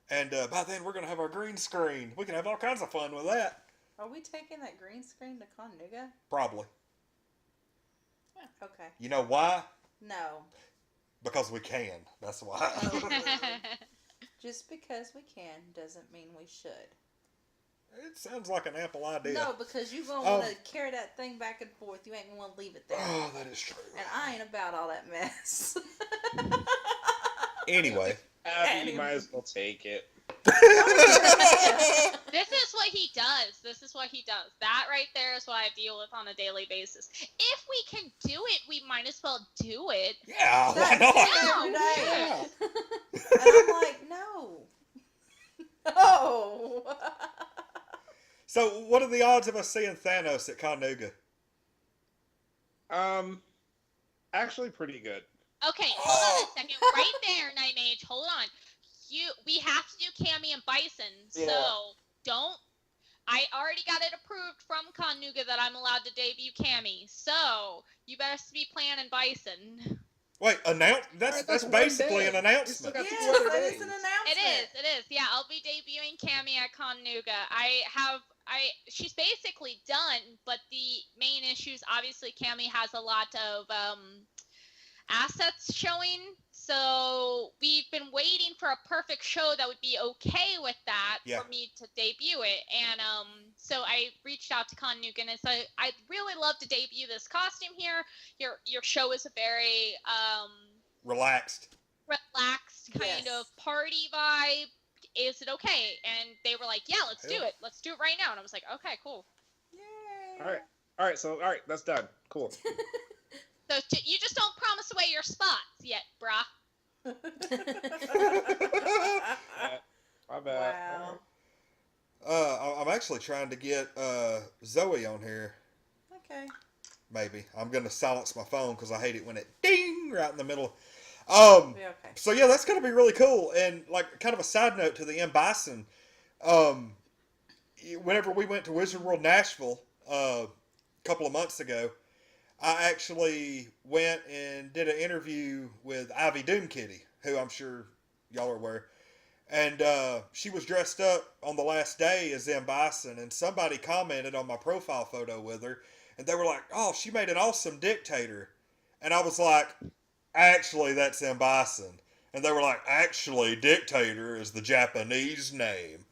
and by then we're gonna have our green screen. We can have all kinds of fun with that. Are we taking that green screen to Connuga? Probably. Okay. You know why? No. Because we can. That's why. Just because we can doesn't mean we should. It sounds like an ample idea. No, because you're going to want to carry that thing back and forth. You ain't going to want to leave it there. Oh, that is true. And I ain't about all that mess. Anyway. You might as well take it. This is what he does. That right there is what I deal with on a daily basis. If we can do it, we might as well do it. Yeah, why That's not? every Yeah. day. And I'm like, no. No. So, what are the odds of us seeing Thanos at Connuga? Actually pretty good. Okay, hold on a second. Right there, Knightmage. Hold on. We have to do Cammy and Bison, Yeah. so don't. I already got it approved from Connuga that I'm allowed to debut Cammy, so you best be planning Bison. Wait, that's Alright, that's one basically day. an You announcement. still got Yes, 2 other that days. is an announcement. It is. Yeah, I'll be debuting Cammy at Connuga. She's basically done, but the main issues, obviously, Cammy has a lot of assets showing, so we've been waiting for a perfect show that would be okay with that for me to debut it. And so I reached out to Connuga and I said, I'd really love to debut this costume here. Your show is a very Relaxed kind of party vibe. Is it okay? And they were like, yeah, let's do it. Let's do it right now. And I was like, okay, cool. Yay. All right, that's done. Cool. So you just don't promise away your spots yet, brah. My bad. Wow. I'm actually trying to get Zoe on here. Okay. Maybe. I'm going to silence my phone because I hate it when it ding right in the middle. Be okay. So yeah, that's going to be really cool. And like kind of a side note to the M. Bison, whenever we went to Wizard World Nashville a couple of months ago, I actually went and did an interview with Ivy Doomkitty, who I'm sure y'all are aware. And she was dressed up on the last day as M. Bison, and somebody commented on my profile photo with her, and they were like, oh, she made an awesome dictator. And I was like, actually, that's M. Bison. And they were like, actually, dictator is the Japanese name.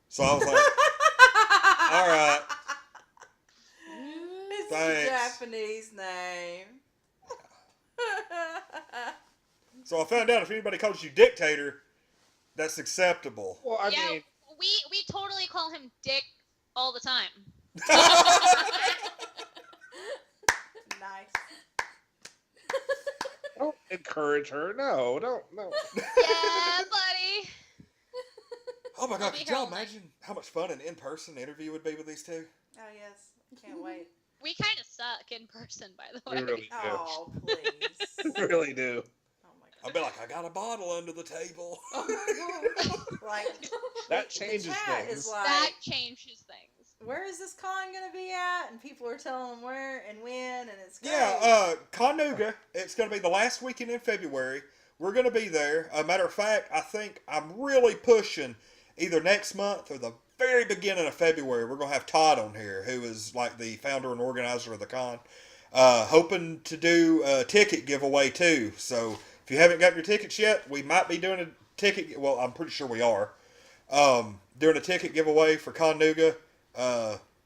So I was like, all right. It's Thanks. a Japanese name. So I found out if anybody calls you dictator, that's acceptable. Well, I Yeah, mean, we totally call him Dick all the time. Nice. don't encourage her. No. Yeah, buddy. Oh my I'll god, be could here y'all all night. imagine how much fun an in-person interview would be with these two? Oh yes, can't wait. We kind of suck in person, by the We way. really do. Oh, please. We really do. Oh my I'll be like, I got a bottle under the table. Oh my god. Like That the changes chat things. is like, That changes things. where is this con gonna be at? And people are telling them where and when, and it's great. Yeah, Conuga. It's going to be the last weekend in February. We're going to be there. A matter of fact, I think I'm really pushing either next month or the very beginning of February. We're going to have Todd on here, who is like the founder and organizer of the con. Hoping to do a ticket giveaway too. So if you haven't gotten your tickets yet, we might be doing a ticket. Well, I'm pretty sure we are. Doing a ticket giveaway for Conuga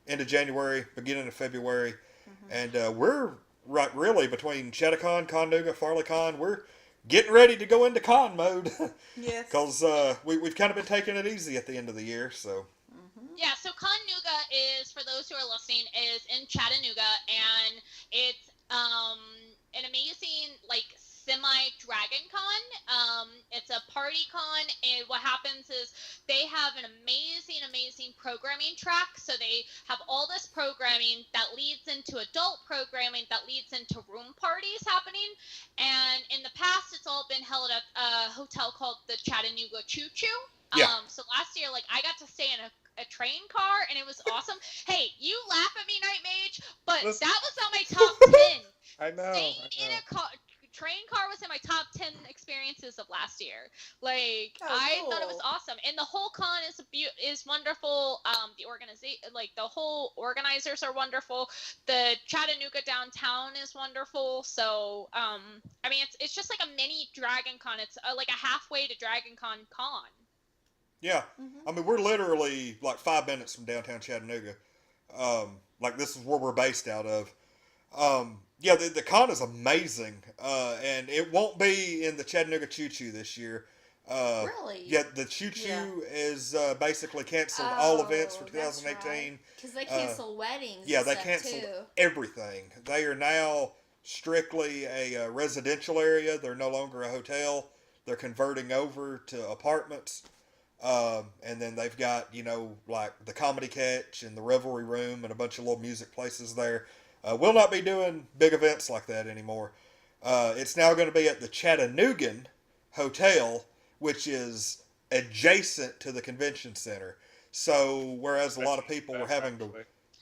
end of January, beginning of February. And we're right really between Shadowcon, Conuga, FarleyCon. We're getting ready to go into con mode Yes. because we've kind of been taking it easy at the end of the year. So Yeah, so Conuga is, for those who are listening, is in Chattanooga, and it's an amazing, like, semi-Dragon Con. It's a party con, and what happens is they have an amazing programming track. So they have all this programming that leads into adult programming that leads into room parties happening. And in the past, it's all been held at a hotel called the Chattanooga Choo Choo. Yeah. So last year, like, I got to stay in a train car, and it was awesome. Hey, you laugh at me, Knightmage, but Listen. that was on my top 10. I know. Staying in a train car was in my top 10 experiences of last year. Like, Oh, I thought it was cool. awesome, and the whole con is wonderful. The organization, like, the whole organizers are wonderful. The Chattanooga downtown is wonderful. So, I mean, it's just like a mini Dragon Con. It's like a halfway to Dragon Con. yeah, I mean we're literally like 5 minutes from downtown Chattanooga. Like this is where we're based out of. Yeah, the con is amazing, and it won't be in the Chattanooga Choo Choo this year. Really? Yeah, the Choo Choo Yeah. is basically canceled all events for that's 2018. Because they cancel weddings. Yeah, and they stuff canceled too. everything. They are now strictly a residential area. They're no longer a hotel. They're converting over to apartments. And then they've got, like the Comedy Catch and the Revelry Room and a bunch of little music places there. We'll not be doing big events like that anymore. It's now going to be at the Chattanoogan Hotel, which is adjacent to the convention center. So, whereas a lot of people were having to,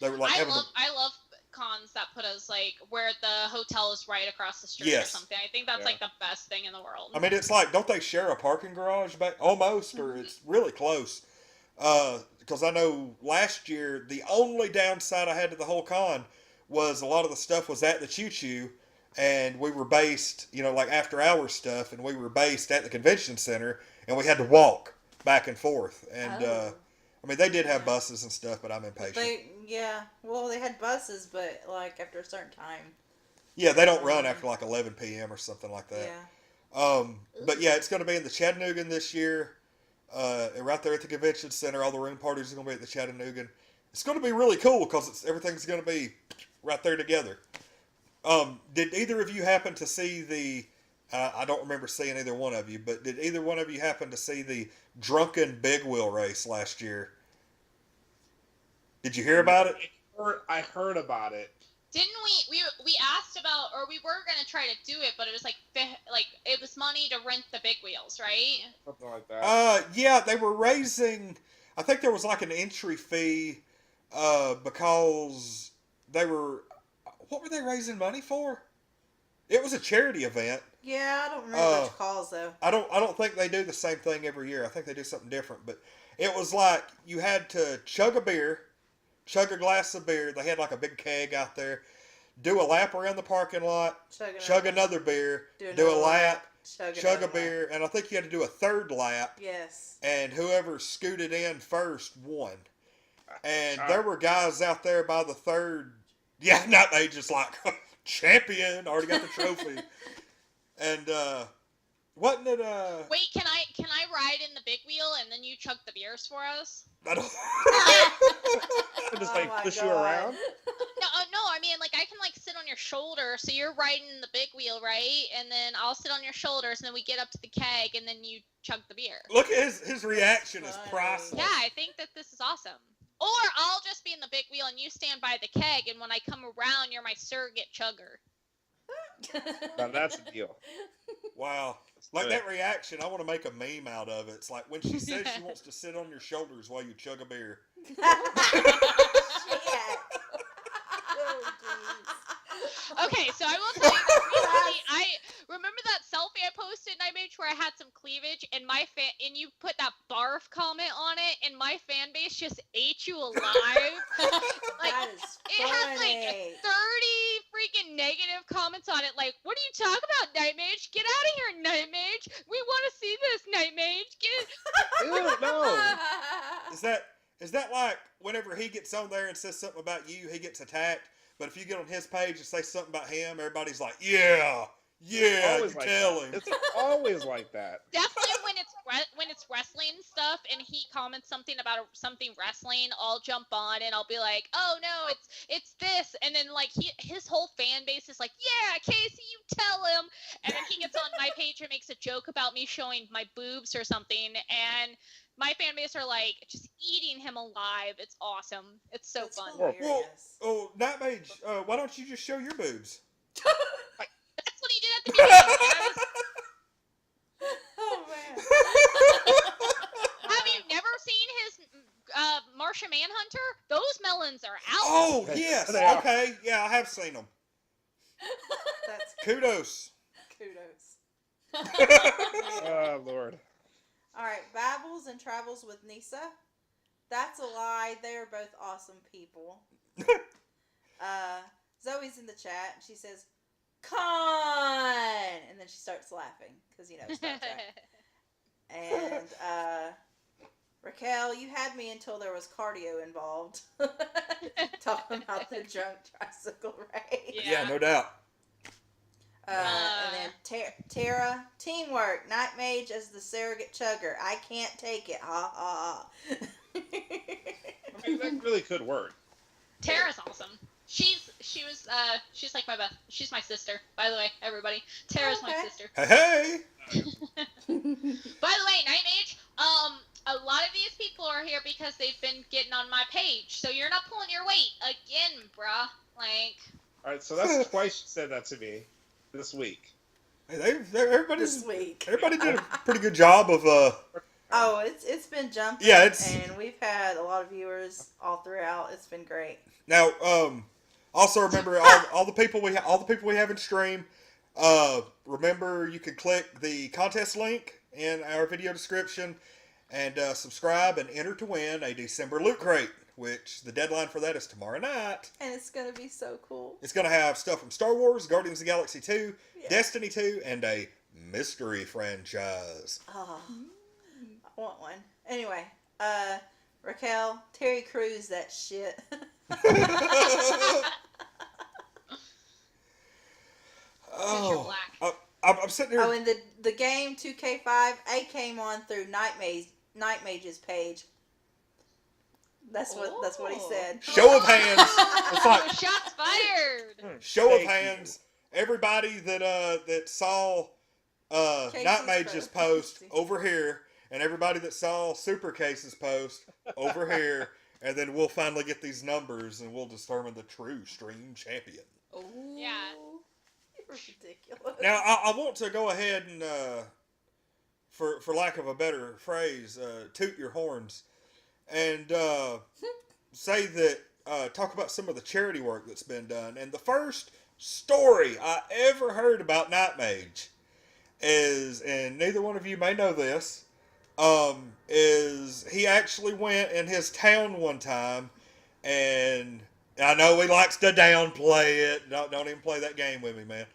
they were like I having love cons that put us like where the hotel is right across the street Yes. or something. I think that's Yeah. like the best thing in the world. I mean, it's like, don't they share a parking garage back almost, or it's really close? Because I know last year the only downside I had to the whole con was a lot of the stuff was at the Choo Choo, and we were based, like after hours stuff, and we were based at the convention center, and we had to walk back and forth. And Oh. I mean, they did have buses and stuff, but I'm impatient. They had buses, but like after a certain time. Yeah, they don't run after like 11 p.m. or something like that. Yeah. But yeah, it's going to be in the Chattanooga this year. Right there at the convention center. All the room parties are going to be at the Chattanooga. It's going to be really cool because everything's going to be right there together. Did either of you happen to see the? I don't remember seeing either one of you, but did either one of you happen to see the drunken big wheel race last year? Did you hear about it? I heard about it. Didn't we asked about, or we were gonna try to do it, but it was like it was money to rent the big wheels, right? Something like that. Yeah, they were raising. I think there was like an entry fee, because they were. What were they raising money for? It was a charity event. Yeah, I don't remember what it calls though. I don't think they do the same thing every year. I think they do something different. But it was like you had to chug a glass of beer. They had like a big keg out there. Do a lap around the parking lot. Chug another beer. Do a lap. Chug a beer. And I think you had to do a third lap. Yes. And whoever scooted in first won. And there were guys out there by the third. Yeah, not they just like champion. Already got the trophy. And wasn't it? Wait, can I ride in the big wheel and then you chug the beers for us? I don't. Just Oh like my push you God. around. No, I mean, like, I can, like, sit on your shoulder, so you're riding the big wheel, right? And then I'll sit on your shoulders, and then we get up to the keg, and then you chug the beer. Look at his reaction is Funny. priceless. Yeah, I think that this is awesome. Or I'll just be in the big wheel and you stand by the keg, and when I come around, you're my surrogate chugger. Now that's a deal. Wow. Like that reaction, I want to make a meme out of it. It's like when she says she wants to sit on your shoulders while you chug a beer. Shit. Okay, so I will tell you that recently, I remember that selfie I posted in Knightmage where I had some cleavage, and and you put that barf comment on it, and my fan base just ate you alive. Like, That is it had like funny. 30 freaking negative comments on it. Like, what are you talking about, Knightmage? Get out of here, Knightmage. We want to see this, Knightmage. Get Ew, no. Is that like whenever he gets on there and says something about you, he gets attacked? But if you get on his page and say something about him, everybody's like, yeah, you Always like tell that. him. It's always like that. Definitely when it's wrestling stuff and he comments something about something wrestling, I'll jump on and I'll be like, oh no, it's this, and then like his whole fan base is like, yeah, Casey, you tell him, and then he gets on my page and makes a joke about me showing my boobs or something, and my fan base are like just eating him alive. It's awesome. It's so That's fun. hilarious. Well, oh, Knightmage, why don't you just show your boobs? That's what he did at the beginning, guys. Oh man. Have you never seen his Martian Manhunter? Those melons are out. Oh, yes. They are. Okay. Yeah, I have seen them. That's Kudos. kudos. Oh, Lord. All right, Babbles and Travels with Nisa. That's a lie. They are both awesome people. Zoe's in the chat. She says, "Con," and then she starts laughing because Star Trek. And Raquel, you had me until there was cardio involved. Talking about the drunk tricycle race. Yeah, no doubt. And then Tara, teamwork. Knightmage as the surrogate chugger. I can't take it. Ha ha ha. I mean, that really could work. Tara's awesome. She's like my best. She's my sister, by the way, everybody. Tara's my Okay. sister. Hey. By the way, Knightmage, a lot of these people are here because they've been getting on my page, so you're not pulling your weight again, bruh. Like. All right, so that's twice you said that to me this week. Hey, everybody's This week. everybody did a pretty good job of Oh, it's been jumping. Yeah, it's- and we've had a lot of viewers all throughout. It's been great. Now, also remember all the people we have in stream. Remember, you can click the contest link in our video description and subscribe and enter to win a December loot crate, which the deadline for that is tomorrow night. And it's gonna be so cool. It's gonna have stuff from Star Wars, Guardians of the Galaxy 2, Yeah. Destiny 2, and a mystery franchise. Oh, I want one. Anyway, Raquel, Terry Crews, that shit. You're black. I'm sitting here. Oh, and the game 2K5, I came on through Knightmage's page. That's what he said. Show of hands. It's like Shots fired. show of Thank hands. Everybody that saw Casey's Knightmage's post Casey. over here, and everybody that saw Superkayce's post over here, and then we'll finally get these numbers, and we'll determine the true stream champion. Oh, Yeah. You're ridiculous. Now, I want to go ahead and, for lack of a better phrase, toot your horns, and say that talk about some of the charity work that's been done. And the first story I ever heard about Knightmage is, and neither one of you may know this, is he actually went in his town one time, and I know he likes to downplay it. Don't even play that game with me, man.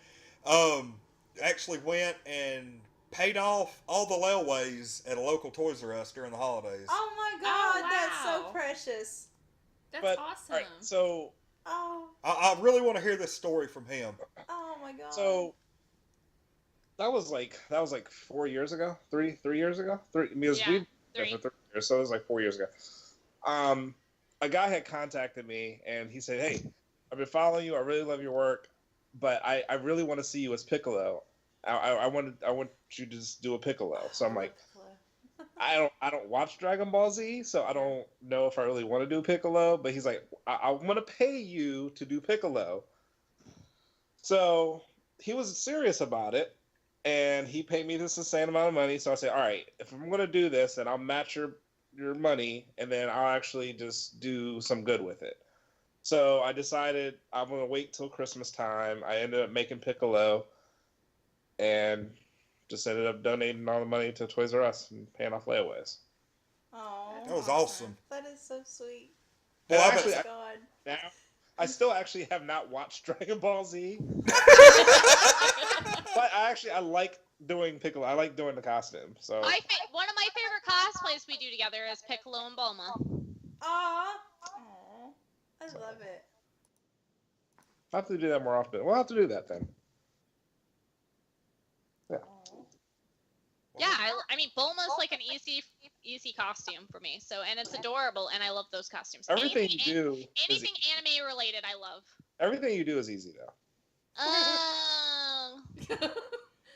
Actually went and paid off all the layways at a local Toys R Us during the holidays. Oh my god, Oh, that's so wow. precious. That's But, awesome. all right, so Oh, I really want to hear this story from him. oh my god. So that was like 4 years ago, three years ago, because Yeah, we've been 3. for 3 years, so it was like 4 years ago. A guy had contacted me and he said, "Hey, I've been following you. I really love your work, but I really want to see you as Piccolo. I want you to just do a Piccolo." So I'm like, I don't watch Dragon Ball Z, so I don't know if I really want to do Piccolo. But he's like, I want to pay you to do Piccolo. So he was serious about it, and he paid me this insane amount of money. So I said, all right, if I'm going to do this, then I'll match your money, and then I'll actually just do some good with it. So I decided I'm going to wait till Christmas time. I ended up making Piccolo, and just ended up donating all the money to Toys R Us and paying off layaways. Oh, That was awesome. That is so sweet. Well, Well, actually, God. now I still actually have not watched Dragon Ball Z, but I like doing Piccolo. I like doing the costume. So One of my favorite cosplays we do together is Piccolo and Bulma. Aw. I love it. I'll have to do that more often. We'll have to do that then. Yeah. Yeah, I mean Bulma's like an easy costume for me. So and it's adorable, and I love those costumes. Anything you anime related, I love. Everything you do is easy though.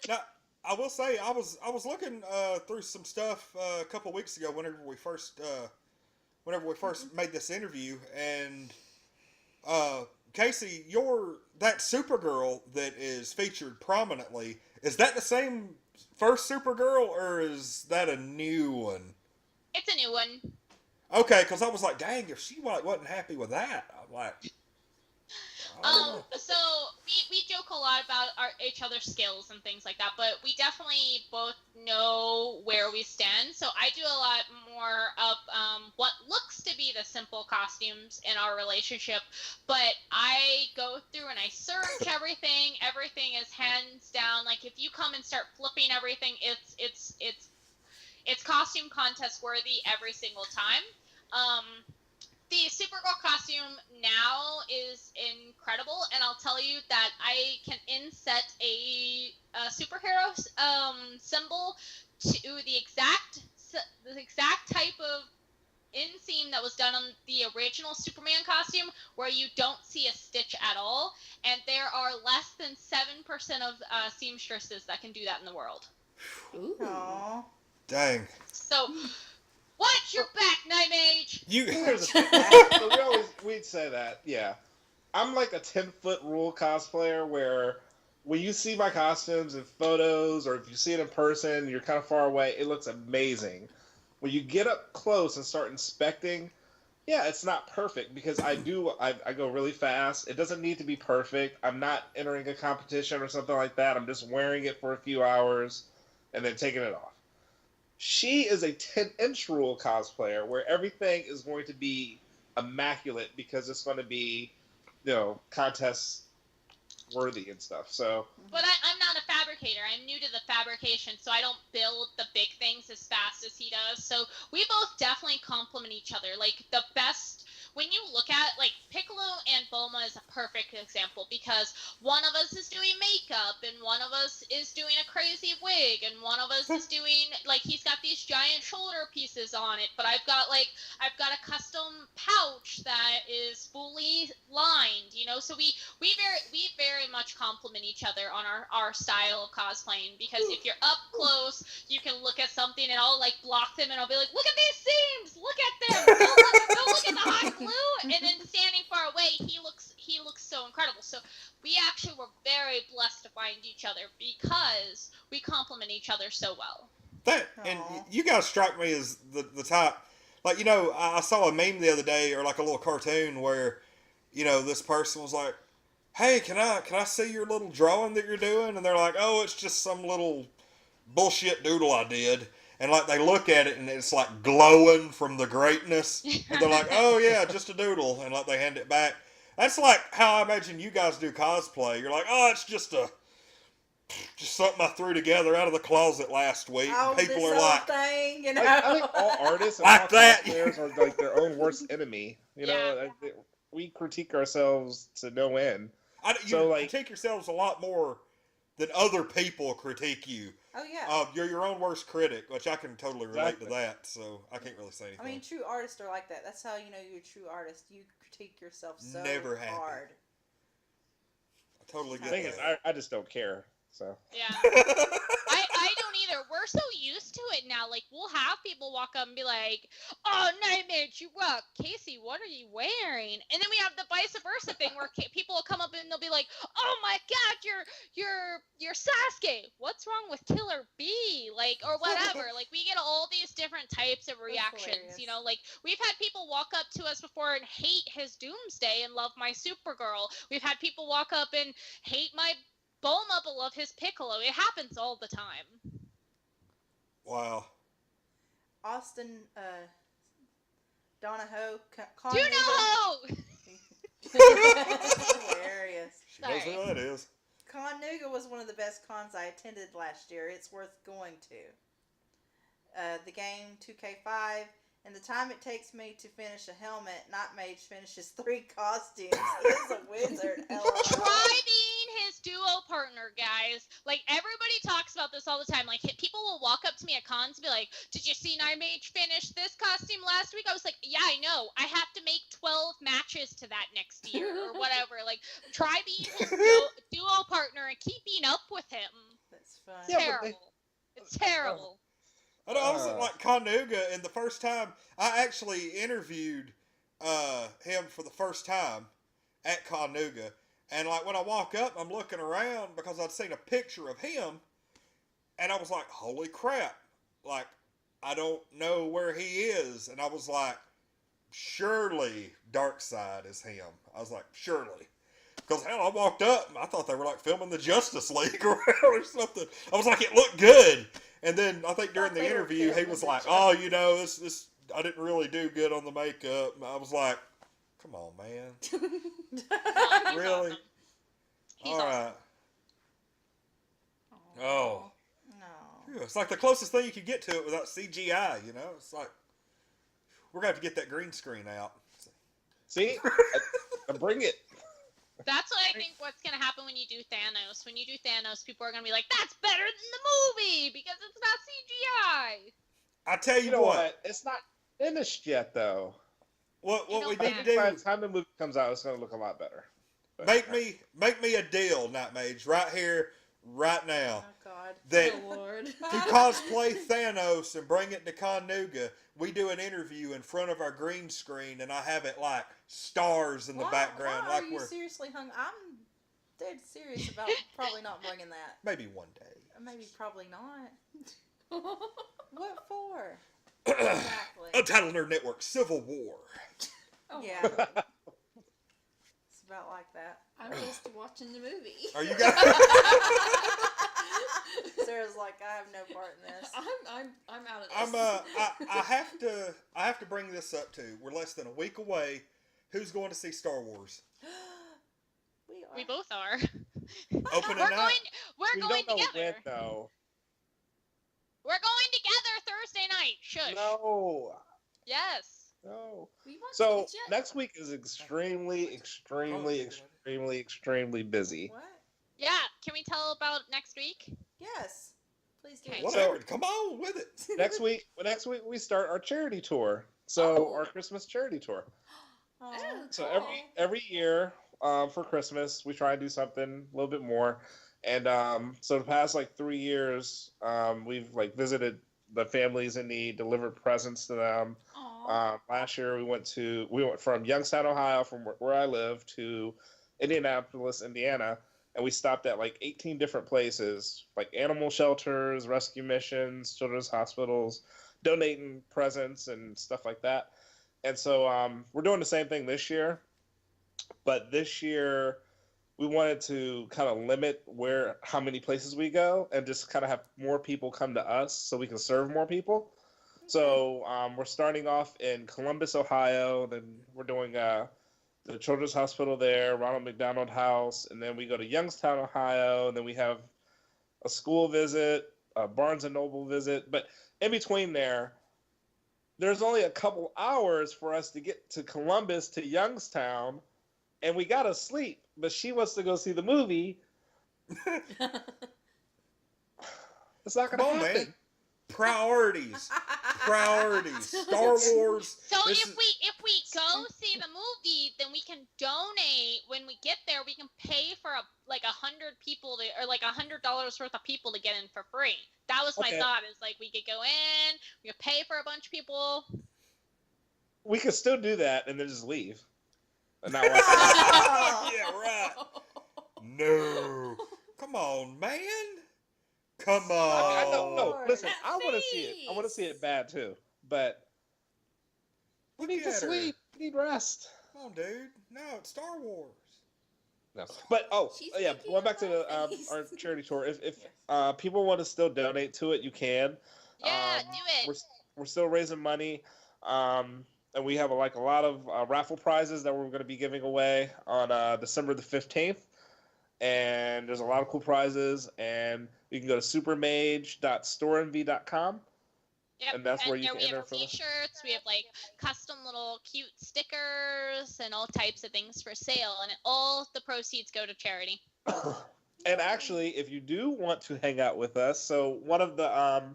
Now, I will say I was looking through some stuff a couple weeks ago whenever we first made this interview, and Casey, that Supergirl that is featured prominently, is that the same first Supergirl, or is that a new one? It's a new one. Okay, because I was like, dang, if she wasn't happy with that, I'm like, So we joke a lot about each other's skills and things like that, but we definitely both know where we stand. So I do a lot more of what looks to be the simple costumes in our relationship, but I go through and I search everything. Everything is hands down. Like if you come and start flipping everything, it's costume contest worthy every single time. The Supergirl costume now is incredible, and I'll tell you that I can inset a superhero symbol to the exact type of inseam that was done on the original Superman costume, where you don't see a stitch at all, and there are less than 7% of seamstresses that can do that in the world. Ooh. Aww. dang. So, watch your back, Knightmage! So we'd say that, yeah. I'm like a 10-foot rule cosplayer where when you see my costumes in photos, or if you see it in person, you're kind of far away, it looks amazing. When you get up close and start inspecting, yeah, it's not perfect because I go really fast. It doesn't need to be perfect. I'm not entering a competition or something like that. I'm just wearing it for a few hours and then taking it off. She is a 10-inch rule cosplayer where everything is going to be immaculate because it's going to be, contest worthy and stuff. So, but I'm not a fabricator. I'm new to the fabrication, so I don't build the big things as fast as he does. So we both definitely complement each other. Like the best, when you look at like Piccolo and Bulma is a perfect example because one of us is doing makeup and one of us is doing a crazy wig and one of us is doing like he's got these giant shoulder pieces on it, but I've got a custom pouch that is fully lined, so we very much complement each other on our style of cosplaying, because if you're up close you can look at something and I'll like block them and I'll be like, look at these seams, look at them, don't look at the hot glue, and then standing far away he looks so incredible. So we actually were very blessed to find each other because we complement each other so well. And you guys strike me as the type, like, I saw a meme the other day, or like a little cartoon where, this person was like, hey, can I see your little drawing that you're doing? And they're like, oh, it's just some little bullshit doodle I did. And like they look at it and it's like glowing from the greatness. And they're like, oh yeah, just a doodle. And like they hand it back. That's like how I imagine you guys do cosplay. You're like, oh, it's just something I threw together out of the closet last week. Oh, People are like, thing, I think all artists and like all that. cosplayers are like their own worst enemy. We critique ourselves to no end. You critique yourselves a lot more than other people critique you. Oh yeah. You're your own worst critic, which I can totally relate to that. So I can't really say anything. I mean, true artists are like that. That's how you know you're a true artist. You critique yourself so Never happy. hard. I totally get The thing that. is, I just don't care. So yeah, I don't either. either. We're so used to it now. Like, we'll have people walk up and be like, "Oh, Knightmage, you rock. Casey, what are you wearing?" And then we have the vice versa thing where people will come up and they'll be like, "Oh my God, you're Sasuke. What's wrong with Killer B?" Like, or whatever. Like, we get all these different types of reactions. You know, like, we've had people walk up to us before and hate his Doomsday and love my Supergirl. We've had people walk up and hate my Bulma but love his Piccolo. It happens all the time. Wow. Austin, Donahoe, Donahoe! Hilarious. She knows who that is. Connuga was one of the best cons I attended last year. It's worth going to. The game 2K5, and the time it takes me to finish a helmet, Knightmage finishes 3 costumes. He's a wizard. Try being his duo partner, guys. Like, everybody talks about this all the time. Like, people will walk up to me at cons and be like, "Did you see Knightmage finish this costume last week?" I was like, "Yeah, I know. I have to make 12 matches to that next year," or whatever. Like, try being his duo partner and keeping up with him. That's fun. It's terrible. It's terrible. I know, I was like Connuga, and the first time I actually interviewed him for the first time at Connuga, and like when I walk up, I'm looking around because I'd seen a picture of him, and I was like, "Holy crap!" Like, I don't know where he is, and I was like, "Surely Darkseid is him." I was like, "Surely." Because hell, I walked up and I thought they were like filming the Justice League or something. I was like, it looked good. And then I think during the interview, he was like, "Oh, you know, this I didn't really do good on the makeup." And I was like, "Come on, man." Really? He's All right. awesome. Oh. No. Phew, it's like the closest thing you could get to it without CGI, you know? It's like, we're going to have to get that green screen out. See, bring it. That's what I think what's going to happen when you do Thanos. When you do Thanos, people are going to be like, "That's better than the movie because it's not CGI." I tell you, You know what. what? It's not finished yet, though. What we know need that. to do, By the time the movie comes out, it's going to look a lot better. But, make me a deal, Knightmage, right here, right now. Oh, God. That Oh, Lord. to cosplay Thanos and bring it to Connuga, we do an interview in front of our green screen, and I have it like stars in the background, Why like are you we're seriously hung? I'm dead serious about probably not bringing that. maybe one day. Maybe probably not. What for? Exactly. Untitled Nerd Network Civil War. Oh, Yeah. my God. It's about like that. I'm just watching the movie. Are you guys? Sarah's like, I have no part in this. I'm out of this. I have to bring this up too. We're less than a week away. Who's going to see Star Wars? We are. We both are. Opening We're night. going don't know together. when, though. We're going together Thursday night. Shush. No. Yes. No. We want So to get next week is extremely busy. What? Yeah. Can we tell about next week? Yes. Please do. Okay. Whatever. Come on with it. Next week we start our charity tour. So our Christmas charity tour. Oh, So cool. every year for Christmas we try and do something a little bit more. And so the past like 3 years we've like visited the families in need, delivered presents to them. Last year we went from Youngstown, Ohio, from where I live, to Indianapolis, Indiana, and we stopped at like 18 different places, like animal shelters, rescue missions, children's hospitals, donating presents and stuff like that. And so we're doing the same thing this year, but this year we wanted to kind of limit how many places we go and just kind of have more people come to us so we can serve more people. So we're starting off in Columbus, Ohio. Then we're doing the Children's Hospital there, Ronald McDonald House, and then we go to Youngstown, Ohio. And then we have a school visit, a Barnes and Noble visit. But in between there's only a couple hours for us to get to Columbus to Youngstown, and we gotta sleep. But she wants to go see the movie. It's not gonna Come on, happen. man. Priorities. Star Wars. So This if is- we go see the movie, then we can donate. When we get there, we can pay for 100 people or like $100 worth of people to get in for free. That was my Okay. thought. Is like we could go in, we could pay for a bunch of people. We could still do that and then just leave. And not watch it. Yeah, right. No. Come on, man. Come on. I don't know. Listen, That I want to see it. I want to see it bad too. But we need to Look at her. sleep. We need rest. Come on, dude. No, it's Star Wars. No. But She's yeah, thinking going back to the about face. our charity tour. If people want to still donate to it, you can. Yeah, do it. We're still raising money. And we have a lot of raffle prizes that we're going to be giving away on December the 15th. And there's a lot of cool prizes. And you can go to supermage.storenvy.com. Yep. And that's where you there can we have enter our for the- t-shirts. We have like custom little cute stickers and all types of things for sale, and all the proceeds go to charity. And actually, if you do want to hang out with us, so one of the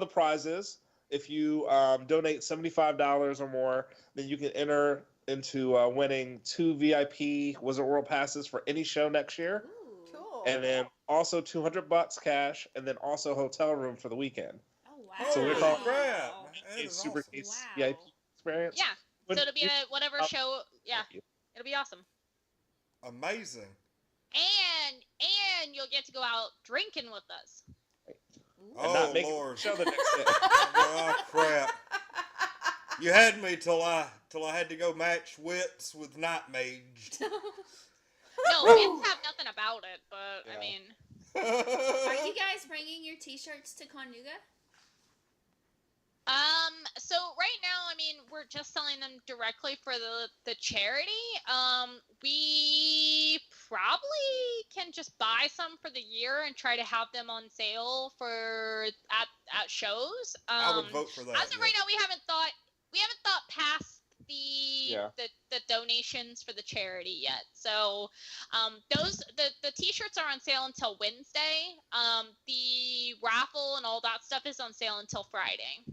prizes, if you donate $75 or more, then you can enter into winning 2 VIP Wizard World passes for any show next year, Ooh. Cool. and then also $200 cash, and then also hotel room for the weekend. Oh wow. So we're Holy calling- crap. That A is super awesome. case Wow. VIP experience. Yeah. So it'll be a whatever Oh, show. Yeah, Thank you. it'll be awesome. Amazing. And you'll get to go out drinking with us. Ooh. And Oh, not make Lord. it show the next day. Oh, crap. You had me till I had to go match wits with Knightmage. No, kids have nothing about it, but I Yeah. mean, Are you guys bringing your t-shirts to Conuga? so right now, I mean, we're just selling them directly for the charity. We probably can just buy some for the year and try to have them on sale for at shows. I would vote for that. As of right now, we haven't thought past the Yeah. the donations for the charity yet. So the t-shirts are on sale until Wednesday. The raffle and all that stuff is on sale until Friday.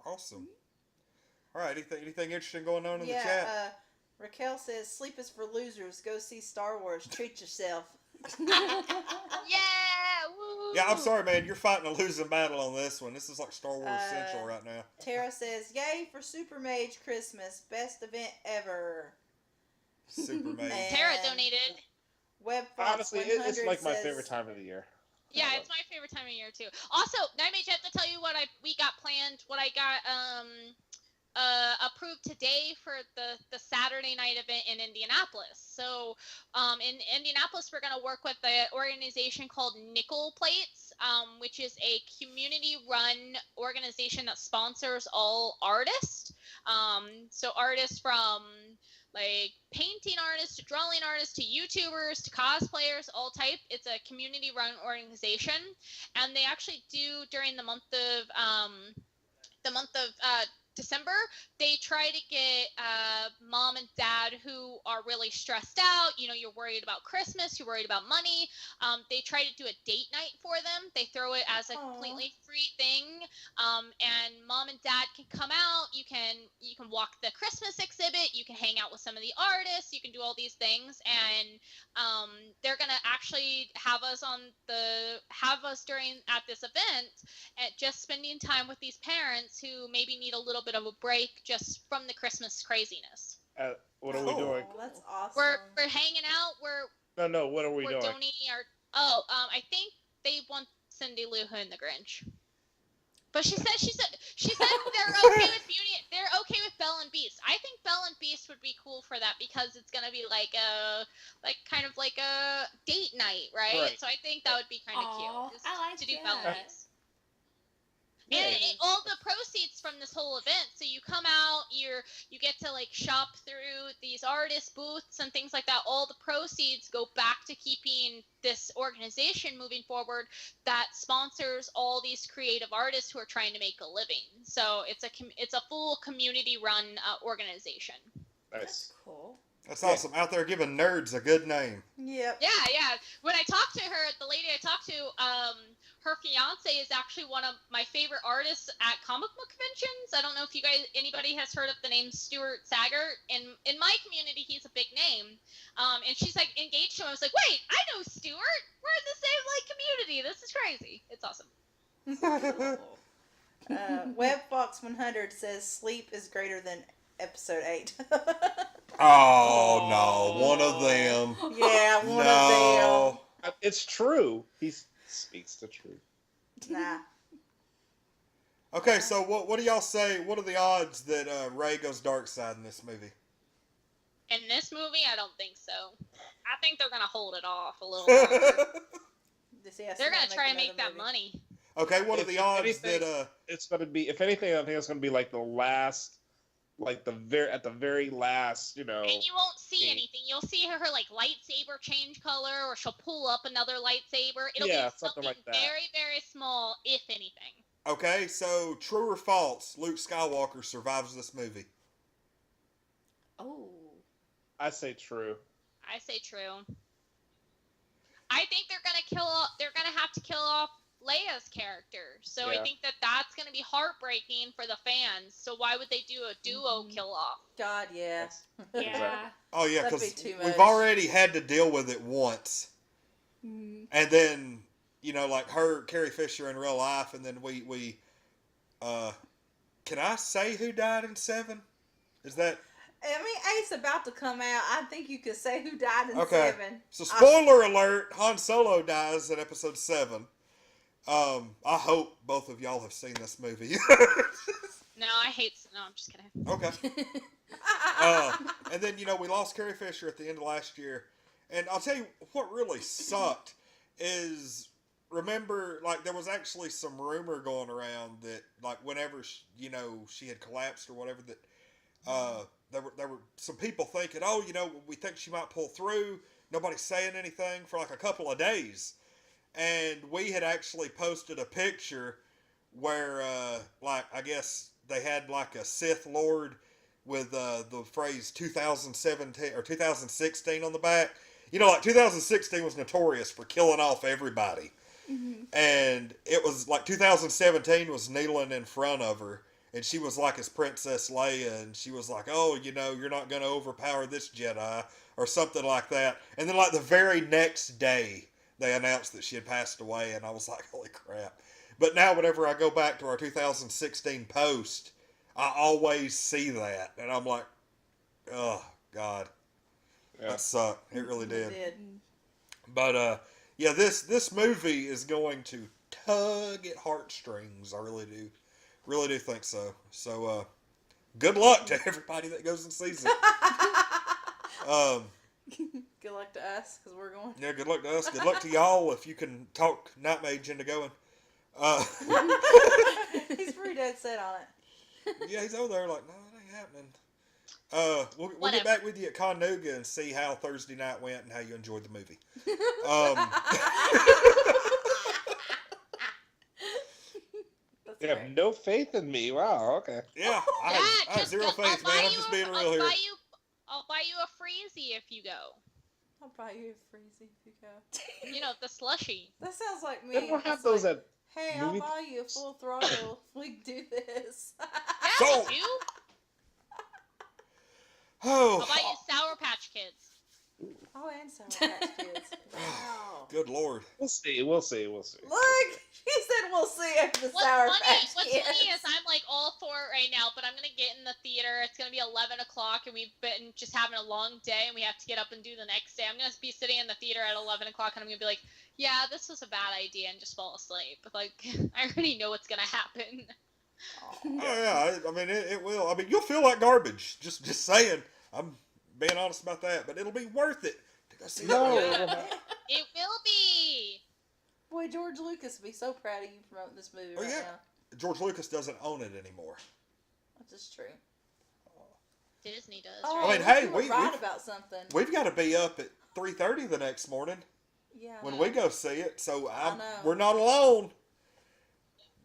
Awesome. All right. Anything interesting going on in the Yeah, chat? Raquel says, sleep is for losers. Go see Star Wars. Treat yourself. Yeah! Woo! Yeah, I'm sorry, man. You're fighting a losing battle on this one. This is like Star Wars Central right now. Tara says, yay for Super Mage Christmas. Best event ever. Super man. And Tara donated. WebFox Honestly, 100 it's like my says, favorite time of the year. Yeah, it's my favorite time of year too. Also, Knightmage, I have to tell you what we got planned. What I got approved today for the Saturday night event in Indianapolis. So in Indianapolis, we're going to work with an organization called Nickel Plates, which is a community-run organization that sponsors all artists. So artists from like painting artists to drawing artists to YouTubers to cosplayers, all type. It's a community-run organization, and they actually do during the month of December, they try to get mom and dad who are really stressed out. You know, you're worried about Christmas, you're worried about money. They try to do a date night for them. They throw it as a completely free thing, and mom and dad can come out. You can walk the Christmas exhibit. You can hang out with some of the artists. You can do all these things, and they're gonna actually have us during at this event, at just spending time with these parents who maybe need a little bit of a break just from the Christmas craziness. What are we doing? Oh, that's awesome. We're hanging out. No. What are we We're doing? donating our. I think they want Cindy Lou Who and the Grinch. But she said they're okay with Beauty. They're okay with Belle and Beast. I think Belle and Beast would be cool for that because it's gonna be like kind of like a date night, right? So I think that would be kind of Aw, cute. I like to do Belle and that. Beast. And all the proceeds from this whole event, so you come out, you get to like shop through these artist booths and things like that. All the proceeds go back to keeping this organization moving forward that sponsors all these creative artists who are trying to make a living. So it's a full community-run organization. Nice. That's cool. That's awesome. Out there giving nerds a good name. Yep. Yeah. When I talked to her, the lady I talked to, her fiance is actually one of my favorite artists at comic book conventions. I don't know if anybody has heard of the name Stuart Saggart. In my community, he's a big name. And she's like engaged to him. I was like, wait, I know Stuart. We're in the same like community. This is crazy. It's awesome. WebFox100 says sleep is greater than episode 8. Oh, no. One of them. Yeah, one of them. It's true. He speaks the truth. Nah. Okay, so what do y'all say? What are the odds that Rey goes dark side in this movie? In this movie, I don't think so. I think they're gonna hold it off a little longer. They're gonna try and make that money. Okay, what are the odds anything, that it's gonna be? If anything, I think it's gonna be like the last, like at the very last, you know. And you won't see anything. You'll see her like lightsaber change color, or she'll pull up another lightsaber. It'll be something like that. very, very small, if anything. Okay, so true or false? Luke Skywalker survives this movie. Oh. I say true. I say true. I think they're gonna have to kill off Leia's character. So Yeah. I think that's gonna be heartbreaking for the fans. So why would they do a duo kill off? God, yeah. Yeah. Oh yeah, That'd because be too we've much. already had to deal with it once, Mm. and then like Carrie Fisher in real life, and then we can I say who died in 7? Is that I mean, 8's about to come out. I think you could say who died in okay? 7. So spoiler alert: Han Solo dies in Episode 7. I hope both of y'all have seen this movie. No, I'm just kidding. Okay. And then, we lost Carrie Fisher at the end of last year. And I'll tell you what really sucked is, remember, like, there was actually some rumor going around that, like, whenever, she had collapsed or whatever, that there were some people thinking, oh, we think she might pull through. Nobody's saying anything for, like, a couple of days. And we had actually posted a picture where, I guess they had, like, a Sith Lord with the phrase 2017 or 2016 on the back. 2016 was notorious for killing off everybody. Mm-hmm. And it was like 2017 was kneeling in front of her, and she was like as Princess Leia, and she was like, oh, you're not going to overpower this Jedi, or something like that. And then, like, the very next day, they announced that she had passed away, and I was like, holy crap. But now whenever I go back to our 2016 post, I always see that, and I'm like, oh, God. Yeah. That sucked. It really did. It did. But, yeah, this movie is going to tug at heartstrings. I really do. Really do think so. So, good luck to everybody that goes and sees it. Good luck to us, because we're going. Yeah, good luck to us. Good luck to y'all if you can talk Knightmage into going. He's pretty dead set on it. Yeah, he's over there like, no, it ain't happening. We'll get back with you at Conuga and see how Thursday night went and how you enjoyed the movie. You have no faith in me. Wow. Okay. Yeah, I have zero faith, man. I'm just being real here. I'll buy you a freezy if you go. I'll buy you a freezy if you go. The slushy. That sounds like me. They don't have It's those like, at. hey, movie I'll buy you a full throttle. We do this. Yeah, So- they do. Oh, I'll buy you Sour Patch Kids. Oh, and Sour Patch Kids. Wow. good Lord. We'll see. We'll see. We'll see. Look, she said we'll see after the Sour Patch What's Kids. funny is I'm like all for it right now, but I'm gonna get in the theater. It's gonna be 11 o'clock, and we've been just having a long day, and we have to get up and do the next day. I'm gonna be sitting in the theater at 11 o'clock, and I'm gonna be like, yeah, this was a bad idea, and just fall asleep. Like, I already know what's gonna happen. Oh, yeah, I mean, it will. I mean, you'll feel like garbage. Just saying. I'm being honest about that, but it'll be worth it to go see No. that. It will be. Boy, George Lucas would be so proud of you promoting this movie Oh, right yeah. now. George Lucas doesn't own it anymore. That's just true. Disney does. Oh, right? I mean, hey, you were we- right we've- about something. We've got to be up at 3:30 the next morning Yeah. when we go see it, so I know. we're not alone.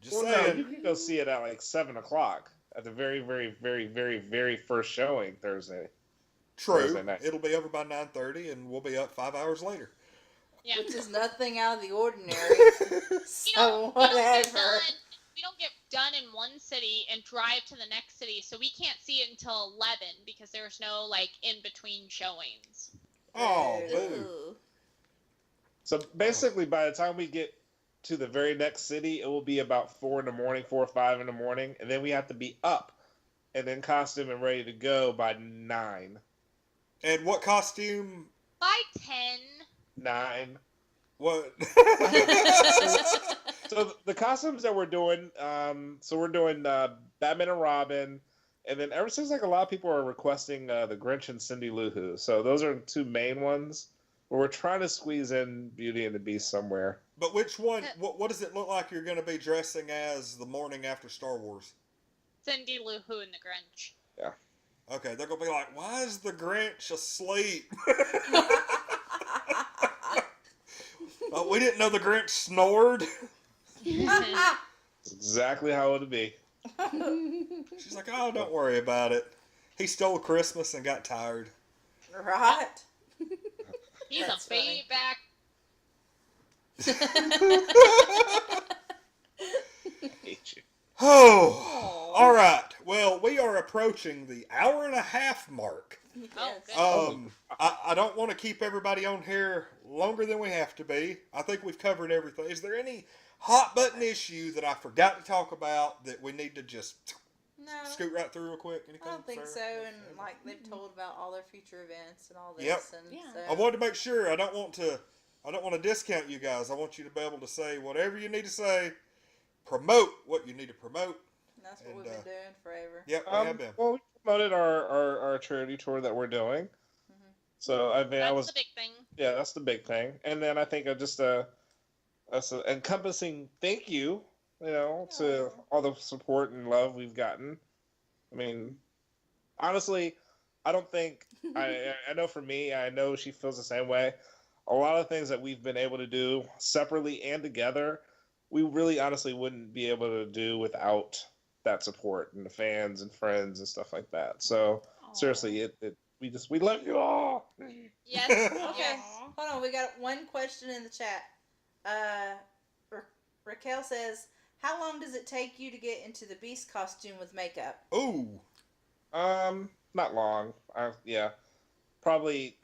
Just Well, no, saying. you can go see it at like 7 o'clock at the very, very, very, very, very first showing Thursday. True. Thursday night. It'll be over by 9:30, and we'll be up 5 hours later. Yeah. which is nothing out of the ordinary. We So don't whatever. get done in one city and drive to the next city, so we can't see it until 11 because there's no like in between showings. Oh, boo. Ooh. So basically, by the time we get to the very next city, it will be about 4 in the morning, 4 or 5 in the morning, and then we have to be up and in costume and ready to go by 9. And what costume? By 10. 9. What? So the costumes that we're doing, we're doing Batman and Robin, and then ever since like a lot of people are requesting the Grinch and Cindy Lou Who. So those are 2 main ones. But we're trying to squeeze in Beauty and the Beast somewhere. But which one? What does it look like you're going to be dressing as the morning after Star Wars? Cindy Lou Who and the Grinch. Yeah. Okay, they're going to be like, why is the Grinch asleep? Oh, we didn't know the Grinch snored. That's exactly how it'll be. She's like, oh, don't worry about it. He stole Christmas and got tired. Right? He's That's a baby funny. back. I hate you. Oh, all right. Well, we are approaching the hour and a half mark. Oh, Yes. good. I don't want to keep everybody on here longer than we have to be. I think we've covered everything. Is there any hot button issue that I forgot to talk about that we need to just No, scoot right through real quick? Anything, I don't think so. Sarah? And like they've told about all their future events and all this. Yep. And Yeah. so, I wanted to make sure. I don't want to discount you guys. I want you to be able to say whatever you need to say. Promote what you need to promote. that's what and, we've been doing forever. Yep, we have been. Well, we promoted our charity tour that we're doing. Mhm. So I mean, That's the big thing. yeah, that's the big thing. And then I think just that's an encompassing thank you, to all the support and love we've gotten. I mean, honestly, I don't think I know for me, I know she feels the same way. A lot of things that we've been able to do separately and together, we really honestly wouldn't be able to do without that support and the fans and friends and stuff like that. So seriously, we love you all. Yes. Okay, Yes. hold on. We got one question in the chat. Raquel says, "How long does it take you to get into the Beast costume with makeup?" Ooh. Not long. Yeah, probably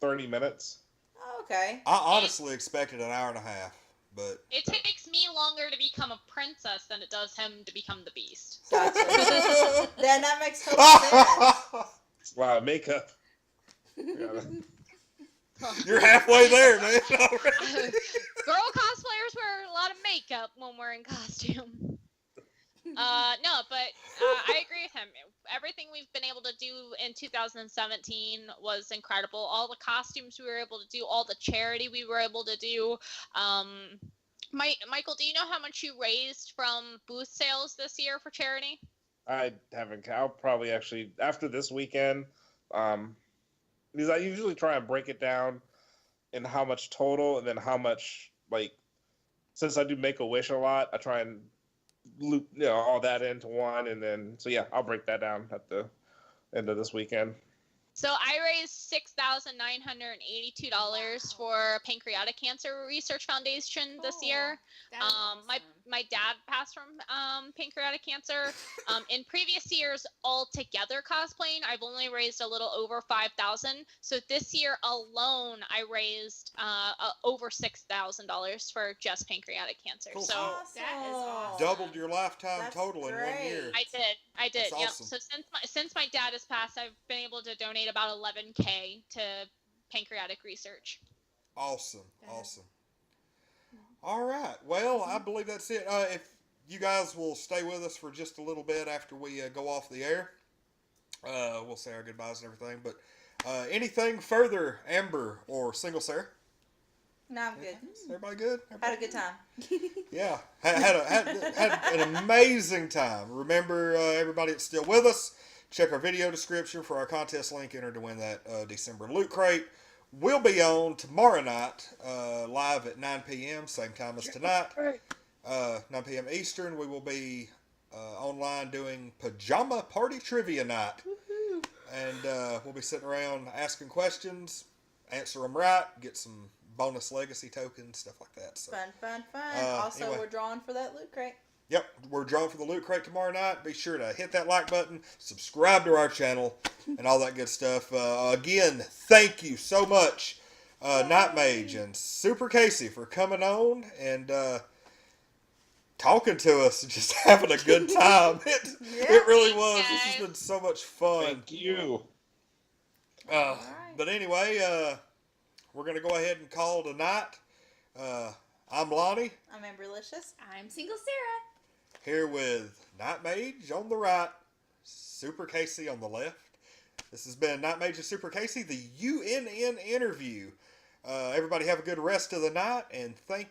30 minutes. Oh, okay. I honestly expected an hour and a half, but It takes me longer to become a princess than it does him to become the Beast. Gotcha. Then that makes total sense. It's a lot of makeup. Yeah. You're halfway there, man. Girl cosplayers wear a lot of makeup when we're in costume. No, but I agree with him. Everything we've been able to do in 2017 was incredible. All the costumes we were able to do, all the charity we were able to do. Michael, do you know how much you raised from booth sales this year for charity? I haven't. I'll probably actually after this weekend, because I usually try and break it down in how much total and then how much since I do Make-A-Wish a lot, I try and loop all that into one, and then yeah, I'll break that down at the end of this weekend. So I raised $6,982 for Pancreatic Cancer Research Foundation this year. That's awesome. My dad passed from pancreatic cancer. In previous years, all together cosplaying, I've only raised a little over $5,000. So this year alone, I raised over $6,000 for just pancreatic cancer. Cool. So That is awesome. Doubled your lifetime That's total in 1 year. great. I did. That's Yep. awesome. So since my dad has passed, I've been able to donate about $11K to pancreatic research. Awesome. Awesome. All right. Well, I believe that's it. If you guys will stay with us for just a little bit after we go off the air, we'll say our goodbyes and everything. But anything further, Amber or Single Sarah? No, I'm good. Everybody good? Had a good time. Yeah, had an amazing time. Remember, everybody that's still with us, check our video description for our contest link. Enter to win that December loot crate. We'll be on tomorrow night, live at 9 p.m., same time as tonight, 9 p.m. Eastern. We will be online doing Pajama Party Trivia Night. And we'll be sitting around asking questions, answer them right, get some bonus legacy tokens, stuff like that. So, Fun. Also, anyway. we're drawing for that loot crate. yep, we're drawing for the Loot Crate tomorrow night. Be sure to hit that like button, subscribe to our channel, and all that good stuff. Again, thank you so much, Knightmage and Superkayce, for coming on and talking to us and just having a good time. It really was. This has been so much fun. Thank you. Right. But anyway, we're going to go ahead and call it a night. I'm Lonnie, I'm Amberlicious. I'm Single Sarah. here with Knightmage on the right, Superkayce on the left. This has been Knightmage and Superkayce, the UNN interview. Everybody have a good rest of the night, and thank